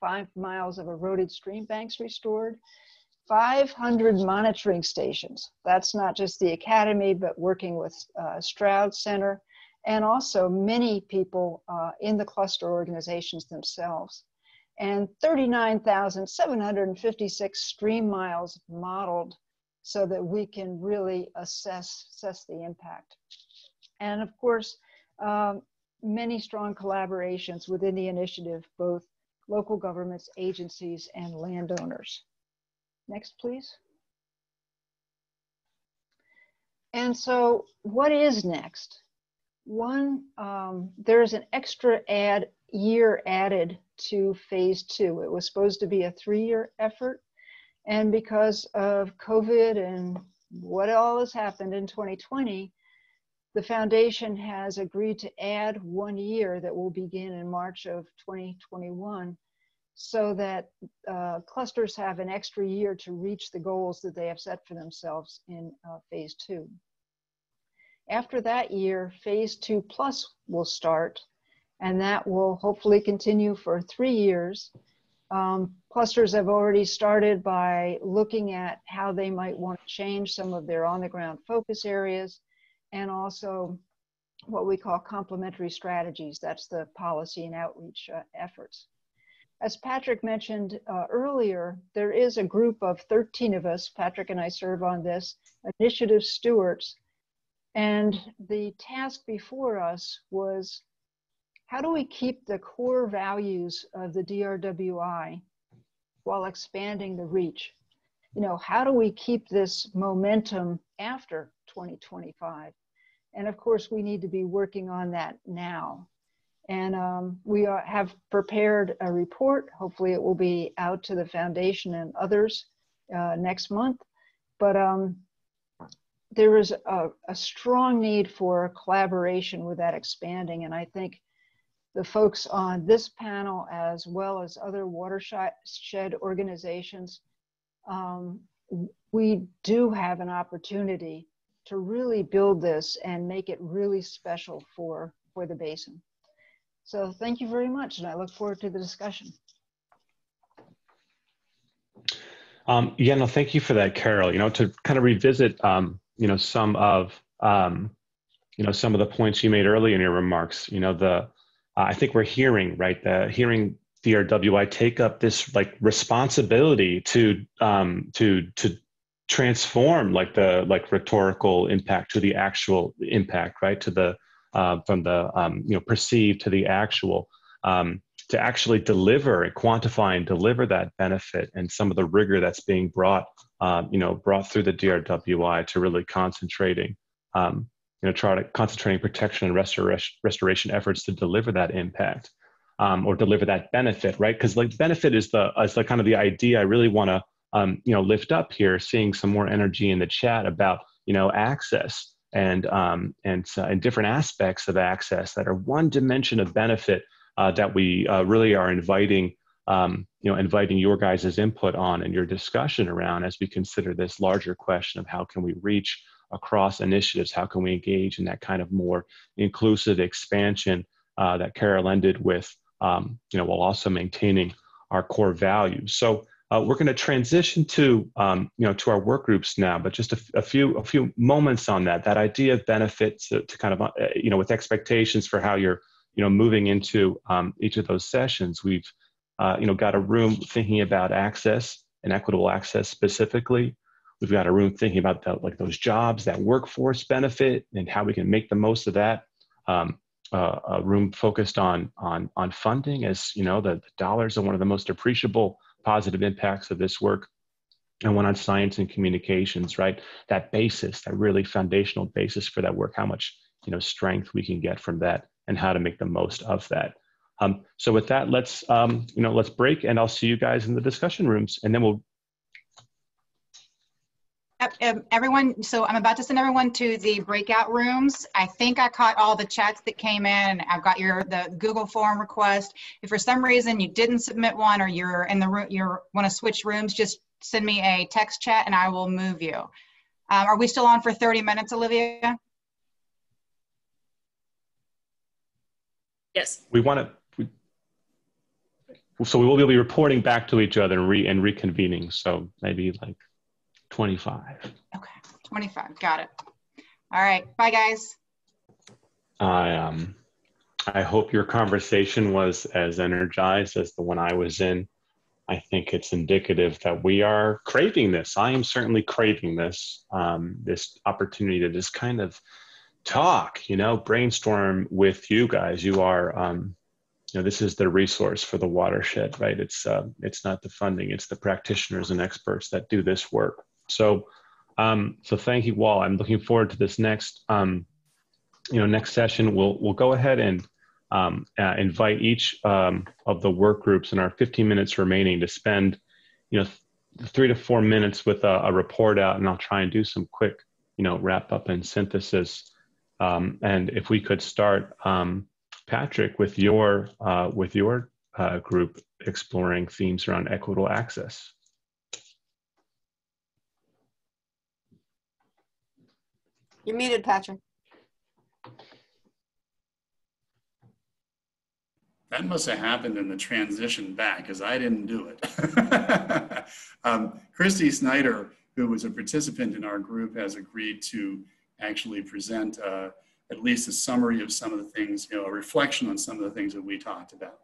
5 miles of eroded stream banks restored. 500 monitoring stations. That's not just the Academy, but working with Stroud Center, and also many people in the cluster organizations themselves. and 39,756 stream miles modeled so that we can really assess the impact. And of course, many strong collaborations within the initiative, both local governments, agencies, and landowners. Next, please. And so what is next? One, there's an extra year added to phase 2. It was supposed to be a 3-year effort. And because of COVID and what all has happened in 2020, the foundation has agreed to add 1 year that will begin in March of 2021 so that clusters have an extra year to reach the goals that they have set for themselves in phase 2. After that year, phase 2 plus will start, and that will hopefully continue for 3 years. Clusters have already started by looking at how they might want to change some of their on-the-ground focus areas, and also what we call complementary strategies. That's the policy and outreach efforts. As Patrick mentioned earlier, there is a group of 13 of us, Patrick and I serve on this, initiative stewards, and the task before us was, how do we keep the core values of the DRWI while expanding the reach? You know, how do we keep this momentum after 2025? And of course, we need to be working on that now. And we have prepared a report. Hopefully it will be out to the foundation and others next month. But there is a strong need for collaboration with that expanding. And I think the folks on this panel, as well as other watershed organizations, we do have an opportunity to really build this and make it really special for the basin. So thank you very much, and I look forward to the discussion. Yeah, no, thank you for that, Carol. You know, to kind of revisit, you know, some of the points you made early in your remarks. You know, I think we're hearing, right, hearing DRWI take up this like responsibility to transform the rhetorical impact to the actual impact, right, to the from the you know, perceived to the actual, to actually deliver and quantify and deliver that benefit, and some of the rigor that's being brought through the DRWI to really concentrating concentrating protection and restoration efforts to deliver that impact, or deliver that benefit, right? Because like benefit is the kind of the idea I really want to lift up here. Seeing some more energy in the chat about access and different aspects of access that are one dimension of benefit that we really are inviting your guys' input on and your discussion around as we consider this larger question of how can we reach across initiatives, how can we engage in that kind of more inclusive expansion that Carol ended with, while also maintaining our core values. So we're going to transition to to our work groups now, but just a few moments on that idea of benefits to kind of with expectations for how you're moving into each of those sessions. We've got a room thinking about access and equitable access specifically. We've got a room thinking about those jobs, that workforce benefit, and how we can make the most of that. A room focused on funding, as the dollars are one of the most appreciable positive impacts of this work, and one on science and communications, right? That basis, that really foundational basis for that work, how much strength we can get from that, and how to make the most of that. So with that, let's break, and I'll see you guys in the discussion rooms, and then we'll. Everyone, so I'm about to send everyone to the breakout rooms. I think I caught all the chats that came in, and I've got the Google form request. If for some reason you didn't submit one, or you're in the room, you want to switch rooms, just send me a text chat and I will move you. Are we still on for 30 minutes, Olivia? Yes. We want to. So we will be reporting back to each other and reconvening. So maybe like 25. Okay, 25, got it. All right, bye guys. I I hope your conversation was as energized as the one I was in. I think it's indicative that we are craving this. I am certainly craving this, this opportunity to just kind of talk, brainstorm with you guys. You are, this is the resource for the watershed, right? It's not the funding, it's the practitioners and experts that do this work. So thank you all. I'm looking forward to this next, next session. We'll go ahead and invite each of the work groups in our 15 minutes remaining to spend, 3 to 4 minutes with a report out, and I'll try and do some quick, wrap up and synthesis. And if we could start, Patrick, with your group exploring themes around equitable access. You're muted, Patrick. That must have happened in the transition back, because I didn't do it. Christy Snyder, who was a participant in our group, has agreed to actually present at least a summary of some of the things, a reflection on some of the things that we talked about.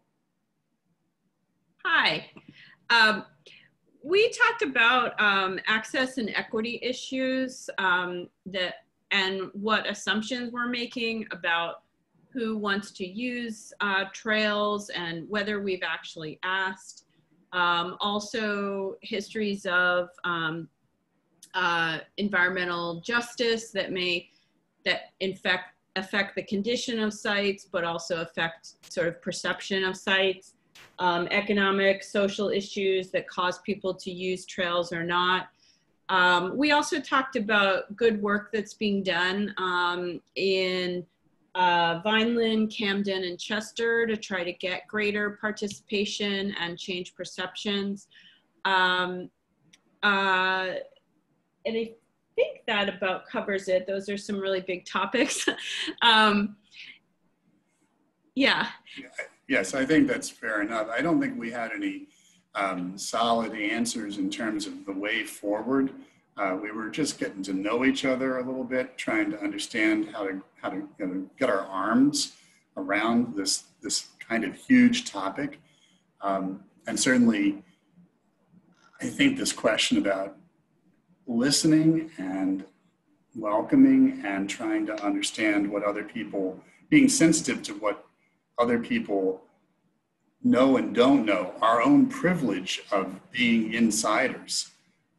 Hi. We talked about access and equity issues and what assumptions we're making about who wants to use trails and whether we've actually asked. Also histories of environmental justice that in fact affect the condition of sites, but also affect sort of perception of sites, economic, social issues that cause people to use trails or not. We also talked about good work that's being done in Vineland, Camden, and Chester to try to get greater participation and change perceptions. And I think that about covers it. Those are some really big topics. Yeah. Yes, I think that's fair enough. I don't think we had any solid answers in terms of the way forward. We were just getting to know each other a little bit, trying to understand how to get our arms around this kind of huge topic. And certainly, I think this question about listening and welcoming and trying to understand what other people, being sensitive to what other people know and don't know, our own privilege of being insiders,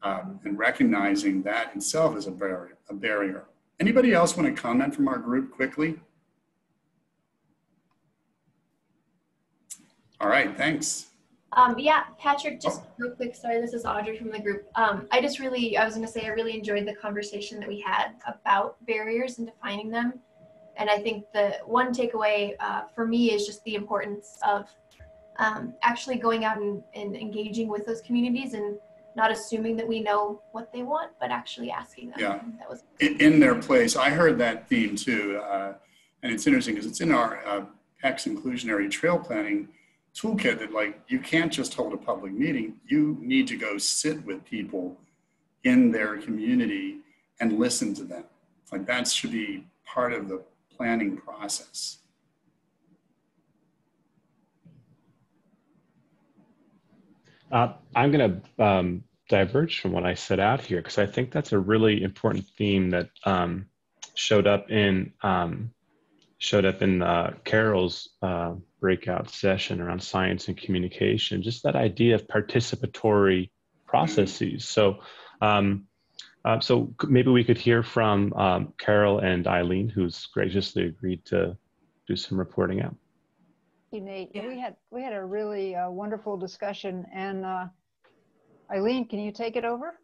and recognizing that itself is a barrier. Anybody else want to comment from our group quickly? All right, thanks. Yeah, Patrick, just real quick, sorry, this is Audrey from the group. I was gonna say I really enjoyed the conversation that we had about barriers and defining them. And I think the one takeaway for me is just the importance of actually going out and engaging with those communities and not assuming that we know what they want, but actually asking them. Yeah, that was in their place. I heard that theme too. And it's interesting because it's in our PEC's inclusionary trail planning toolkit that you can't just hold a public meeting. You need to go sit with people in their community and listen to them. That should be part of the planning process. I'm going to diverge from what I set out here, because I think that's a really important theme that showed up in Carol's breakout session around science and communication. Just that idea of participatory processes. So, so maybe we could hear from Carol and Eileen, who's graciously agreed to do some reporting out. Thank you, Nate. Yeah. We had a really wonderful discussion, and Eileen, can you take it over?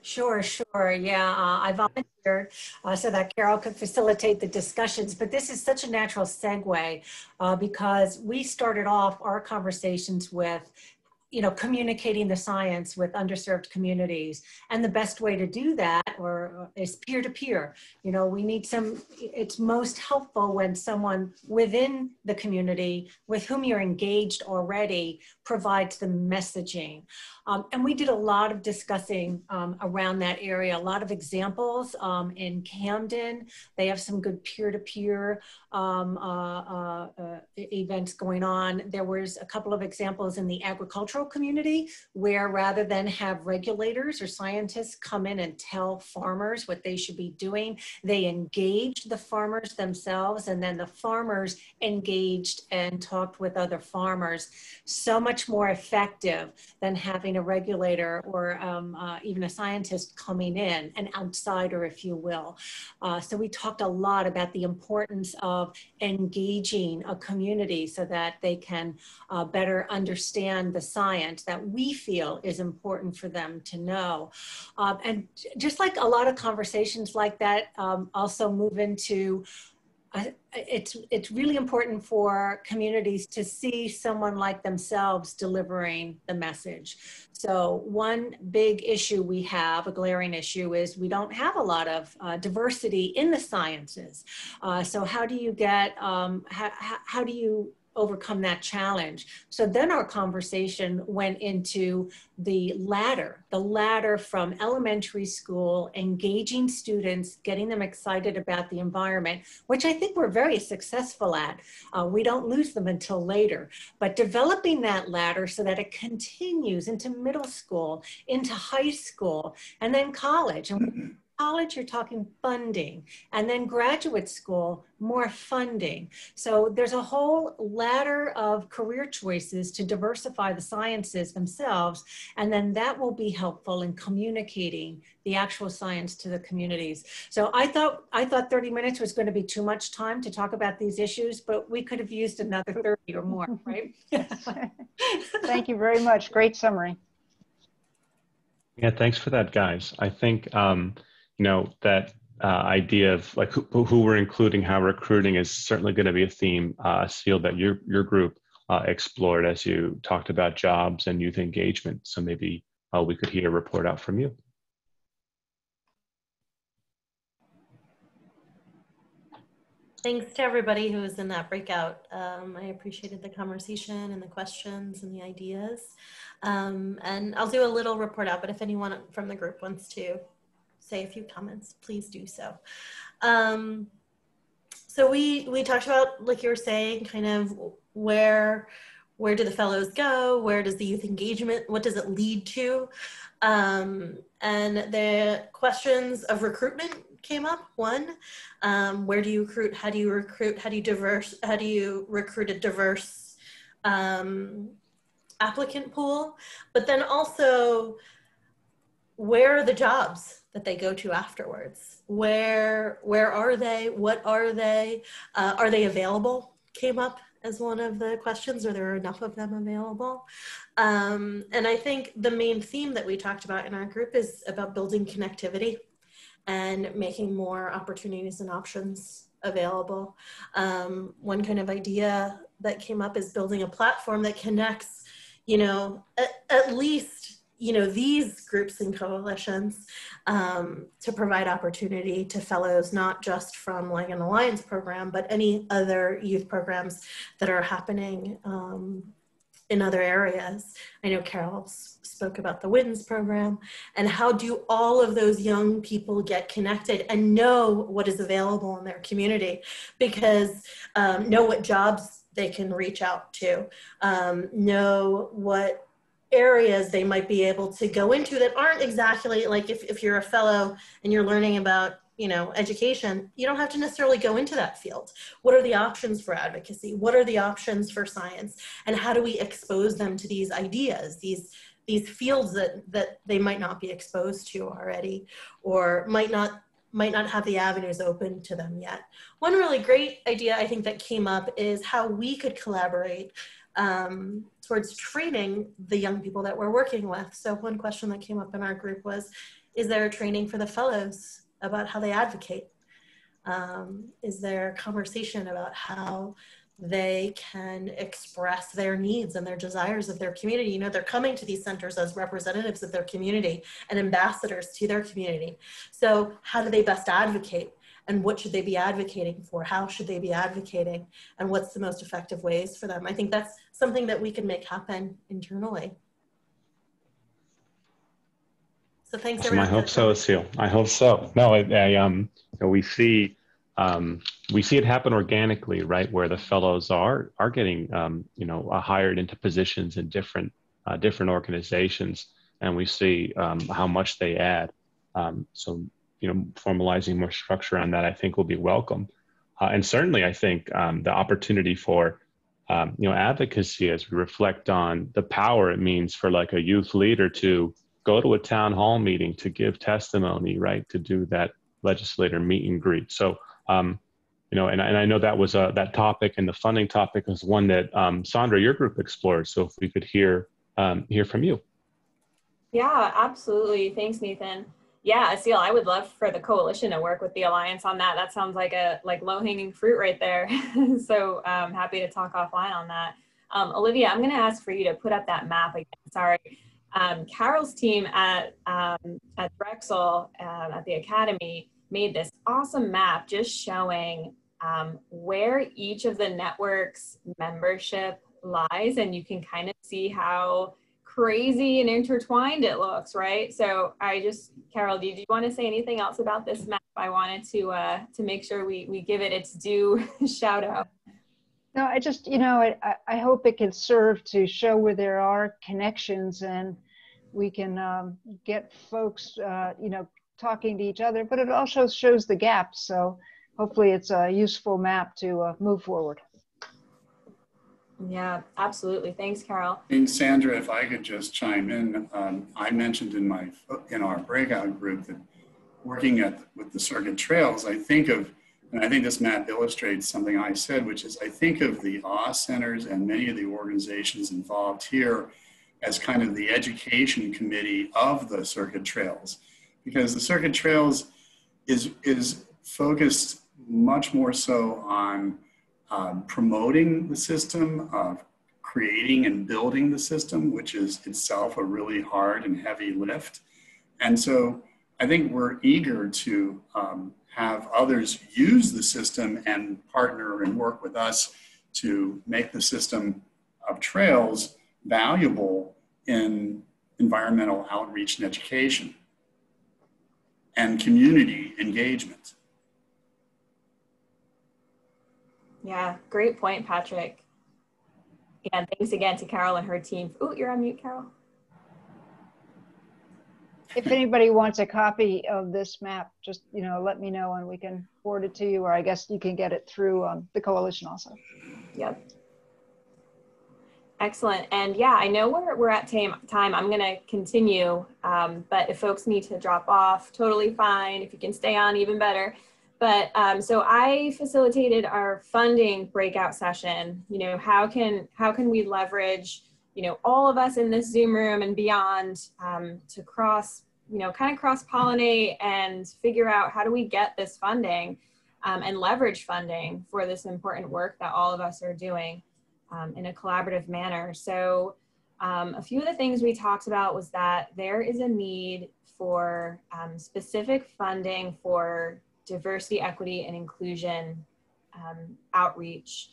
Sure. Yeah, I volunteered so that Carol could facilitate the discussions, but this is such a natural segue because we started off our conversations with you know, communicating the science with underserved communities. And the best way to do that is peer-to-peer. You know, we need it's most helpful when someone within the community with whom you're engaged already provides the messaging. And we did a lot of discussing around that area, a lot of examples in Camden. They have some good peer-to-peer events going on. There was a couple of examples in the agricultural community where rather than have regulators or scientists come in and tell farmers what they should be doing, they engaged the farmers themselves, and then the farmers engaged and talked with other farmers. So much more effective than having a regulator or even a scientist coming in, an outsider, if you will. So we talked a lot about the importance of engaging a community so that they can better understand the science that we feel is important for them to know. And just like a lot of conversations like that also move into it's really important for communities to see someone like themselves delivering the message. So one big issue we have, a glaring issue, is we don't have a lot of diversity in the sciences. So how do you get, how do you overcome that challenge? So then our conversation went into the ladder from elementary school, engaging students, getting them excited about the environment, which I think we're very successful at. We don't lose them until later, but developing that ladder so that it continues into middle school, into high school, and then college. And college, you're talking funding, and then graduate school, more funding. So there's a whole ladder of career choices to diversify the sciences themselves, and then that will be helpful in communicating the actual science to the communities. So I thought 30 minutes was going to be too much time to talk about these issues, but we could have used another 30 or more, right? Thank you very much. Great summary. Yeah, thanks for that, guys. I think you know, that idea of like who we're including, how recruiting is certainly going to be a theme, field that your group explored as you talked about jobs and youth engagement. So maybe we could hear a report out from you. Thanks to everybody who was in that breakout. I appreciated the conversation and the questions and the ideas. And I'll do a little report out, but if anyone from the group wants to say a few comments, please do so. So we talked about, like you were saying, kind of where do the fellows go? Where does the youth engagement, what does it lead to? And the questions of recruitment came up. One, where do you recruit? How do you recruit? How do you recruit a diverse applicant pool? But then also, where are the jobs that they go to afterwards? Where are they? What are they? Are they available? Came up as one of the questions. Are there enough of them available? And I think the main theme that we talked about in our group is about building connectivity and making more opportunities and options available. One kind of idea that came up is building a platform that connects, you know, at least, you know, these groups and coalitions to provide opportunity to fellows, not just from like an Alliance program, but any other youth programs that are happening in other areas. I know Carol spoke about the WINS program, and how do all of those young people get connected and know what is available in their community, because know what jobs they can reach out to, know what areas they might be able to go into that aren't exactly like if you're a fellow and you're learning about, you know, education, you don't have to necessarily go into that field. What are the options for advocacy? What are the options for science? And how do we expose them to these ideas, these fields that they might not be exposed to already, or might not have the avenues open to them yet. One really great idea I think that came up is how we could collaborate towards training the young people that we're working with. So one question that came up in our group was, is there a training for the fellows about how they advocate? Is there a conversation about how they can express their needs and their desires of their community. You know, they're coming to these centers as representatives of their community and ambassadors to their community. So how do they best advocate? And what should they be advocating for? How should they be advocating? And what's the most effective ways for them? I think that's something that we can make happen internally. So thanks, Awesome. everyone. I hope so, Seal. I hope so. No, we see it happen organically, right? Where the fellows are getting, hired into positions in different organizations, and we see how much they add. So, formalizing more structure on that, I think, will be welcome. And certainly, I think the opportunity for, advocacy as we reflect on the power it means for like a youth leader to go to a town hall meeting, to give testimony, right? To do that legislator meet and greet. So, and I know that was that topic, and the funding topic was one that Sandra, your group explored. So if we could hear from you. Yeah, absolutely. Thanks, Nathan. Yeah, Asil, I would love for the coalition to work with the Alliance on that. That sounds like low-hanging fruit right there. So I'm happy to talk offline on that. Olivia, I'm going to ask for you to put up that map again. Sorry. Carol's team at Drexel at the Academy made this awesome map just showing where each of the network's membership lies, and you can kind of see how crazy and intertwined it looks, right? So Carol, did you want to say anything else about this map? I wanted to make sure we give it its due shout out. No, I just, I hope it can serve to show where there are connections, and we can get folks, talking to each other, but it also shows the gaps. So hopefully it's a useful map to move forward. Yeah, absolutely. Thanks, Carol. And Sandra, if I could just chime in, I mentioned in our breakout group that working with the circuit trails, I think this map illustrates something I said, which is I think of the AWE centers and many of the organizations involved here as kind of the education committee of the circuit trails, because the circuit trails is focused much more so on promoting the system, creating and building the system, which is itself a really hard and heavy lift. And so I think we're eager to have others use the system and partner and work with us to make the system of trails valuable in environmental outreach and education and community engagement. Yeah, great point, Patrick. And thanks again to Carol and her team. Oh, you're on mute, Carol. If anybody wants a copy of this map, just let me know and we can forward it to you, or I guess you can get it through the coalition also. Yep. Excellent. And yeah, I know we're at time. I'm going to continue, but if folks need to drop off, totally fine. If you can stay on, even better. But so I facilitated our funding breakout session. How can we leverage, all of us in this Zoom room and beyond to kind of cross-pollinate and figure out how do we get this funding and leverage funding for this important work that all of us are doing in a collaborative manner. So a few of the things we talked about was that there is a need for specific funding for diversity, equity, and inclusion outreach.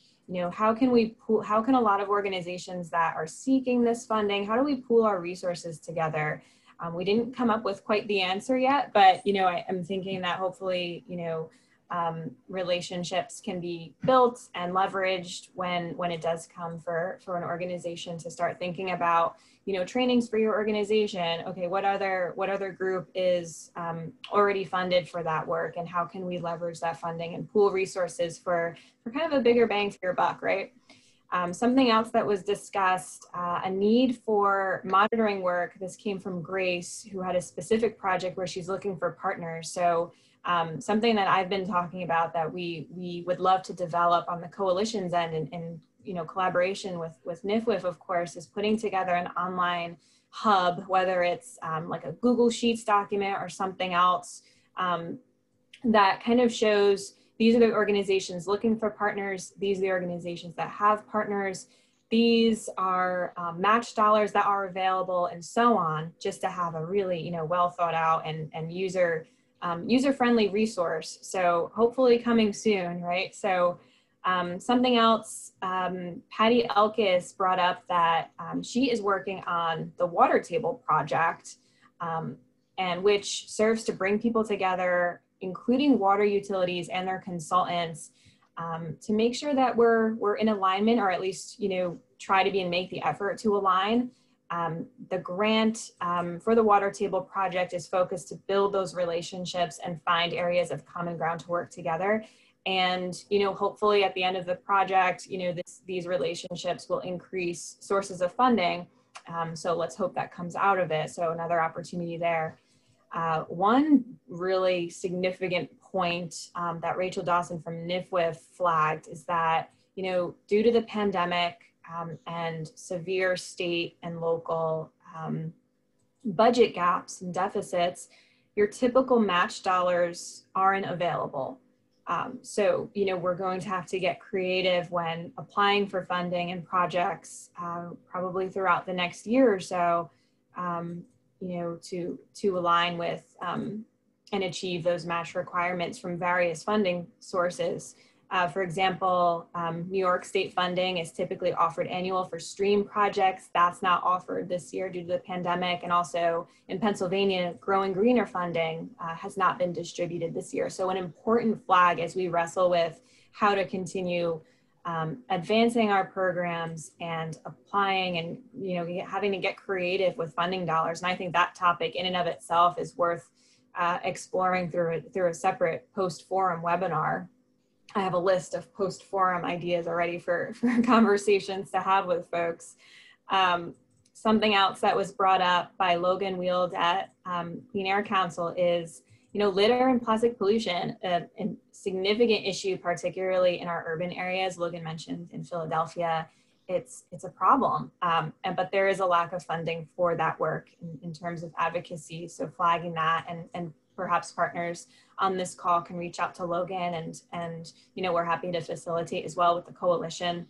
How can a lot of organizations that are seeking this funding, how do we pool our resources together? We didn't come up with quite the answer yet, but I'm thinking that hopefully relationships can be built and leveraged when it does come for an organization to start thinking about trainings for your organization. Okay, what other group is already funded for that work, and how can we leverage that funding and pool resources for kind of a bigger bang for your buck, right? Something else that was discussed, a need for monitoring work. This came from Grace, who had a specific project where she's looking for partners. So something that I've been talking about that we would love to develop on the coalition's end and collaboration with NIFWF, of course, is putting together an online hub, whether it's like a Google Sheets document or something else that kind of shows these are the organizations looking for partners. These are the organizations that have partners. These are match dollars that are available, and so on, just to have a really, well thought out and user-friendly resource. So hopefully coming soon, right? So something else, Patty Elkis brought up that she is working on the water table project, and which serves to bring people together, including water utilities and their consultants, to make sure that we're in alignment, or at least, try to be and make the effort to align. The grant for the water table project is focused to build those relationships and find areas of common ground to work together. And, hopefully at the end of the project, these relationships will increase sources of funding. So let's hope that comes out of it. So another opportunity there. One really significant point that Rachel Dawson from NIFWIF flagged is that, due to the pandemic and severe state and local budget gaps and deficits, your typical match dollars aren't available. So, we're going to have to get creative when applying for funding and projects, probably throughout the next year or so, to align with and achieve those match requirements from various funding sources. For example, New York state funding is typically offered annual for stream projects. That's not offered this year due to the pandemic. And also in Pennsylvania, Growing Greener funding has not been distributed this year. So an important flag as we wrestle with how to continue advancing our programs and applying and having to get creative with funding dollars. And I think that topic in and of itself is worth exploring through a separate post-forum webinar. I have a list of post-forum ideas already for conversations to have with folks. Something else that was brought up by Logan Wield at Clean Air Council is, litter and plastic pollution, a significant issue, particularly in our urban areas. Logan mentioned in Philadelphia, it's a problem, but there is a lack of funding for that work in terms of advocacy. So flagging that, and perhaps partners on this call can reach out to Logan, and we're happy to facilitate as well with the coalition.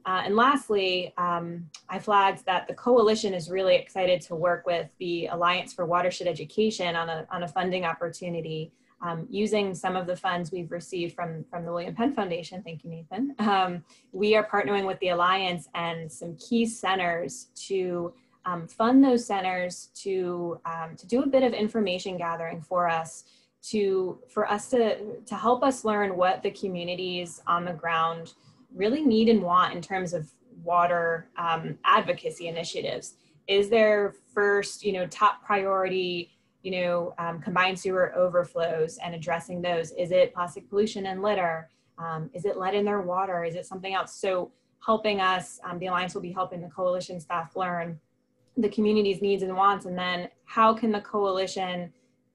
And lastly, I flagged that the coalition is really excited to work with the Alliance for Watershed Education on a funding opportunity, using some of the funds we've received from the William Penn Foundation. Thank you, Nathan. We are partnering with the Alliance and some key centers to fund those centers to do a bit of information gathering for us to help us learn what the communities on the ground really need and want in terms of water advocacy initiatives. Is there first, top priority, combined sewer overflows and addressing those? Is it plastic pollution and litter? Is it lead in their water? Is it something else? So helping us, the Alliance will be helping the coalition staff learn the community's needs and wants, and then how can the coalition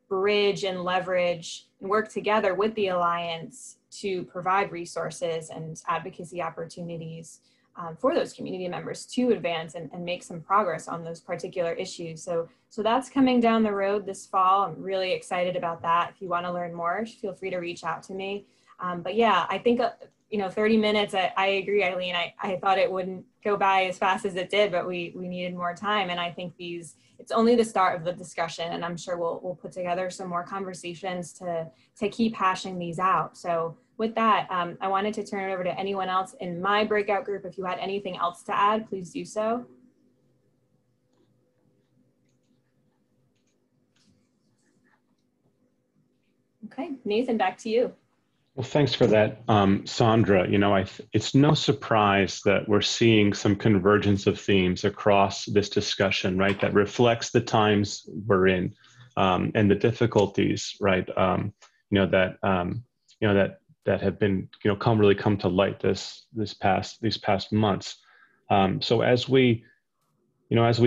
bridge and leverage and work together with the Alliance to provide resources and advocacy opportunities for those community members to advance and make some progress on those particular issues. So that's coming down the road this fall. I'm really excited about that. If you want to learn more, feel free to reach out to me. But yeah, I think 30 minutes, I agree, Eileen. I thought it wouldn't go by as fast as it did, but we needed more time. And I think it's only the start of the discussion, and I'm sure we'll put together some more conversations to keep hashing these out. So with that, I wanted to turn it over to anyone else in my breakout group. If you had anything else to add, please do so. Okay, Nathan, back to you. Well, thanks for that, Sandra. It's no surprise that we're seeing some convergence of themes across this discussion, right? That reflects the times we're in and the difficulties, right? That have been, come to light these past months. So as we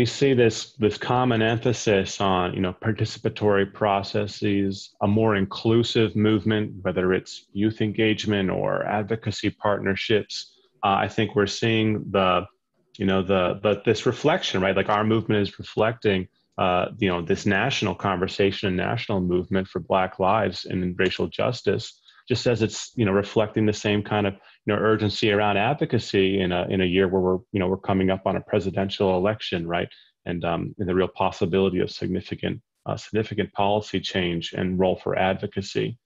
see this common emphasis on, participatory processes, a more inclusive movement, whether it's youth engagement or advocacy partnerships, I think we're seeing this reflection, right? Like our movement is reflecting, this national conversation and national movement for Black lives and racial justice, just as it's, reflecting the same kind of, urgency around advocacy in a year where we're coming up on a presidential election, right? And the real possibility of significant policy change and role for advocacy.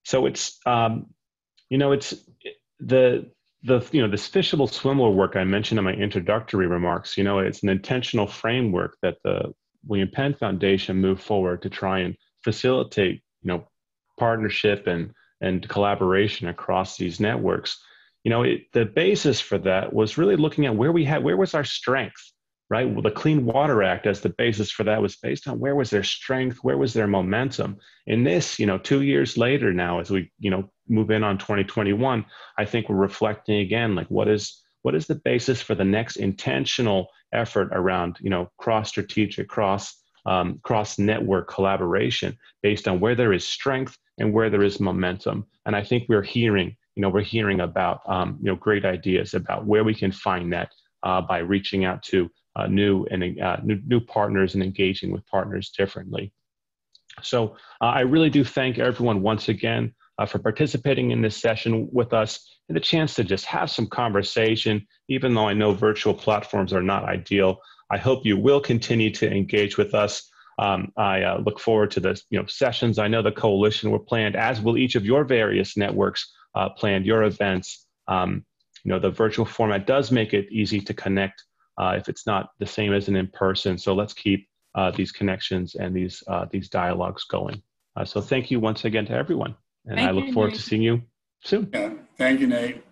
So it's, it's this fishable swimwear work I mentioned in my introductory remarks. It's an intentional framework that the William Penn Foundation moved forward to try and facilitate, partnership and collaboration across these networks. The basis for that was really looking at where was our strength, right? Well, the Clean Water Act as the basis for that was based on where was their strength, where was their momentum. In this, 2 years later now, as we, move in on 2021, I think we're reflecting again, like what is the basis for the next intentional effort around, cross-strategic, cross-network collaboration based on where there is strength and where there is momentum. And I think we're hearing about, great ideas about where we can find that by reaching out to new partners and engaging with partners differently. So I really do thank everyone once again for participating in this session with us and the chance to just have some conversation. Even though I know virtual platforms are not ideal, I hope you will continue to engage with us. I look forward to the sessions. I know the coalition were planned, as will each of your various networks planned your events. The virtual format does make it easy to connect if it's not the same as an in-person. So let's keep these connections and these dialogues going. So thank you once again to everyone. And I look forward to seeing you soon. Yeah, thank you, Nate.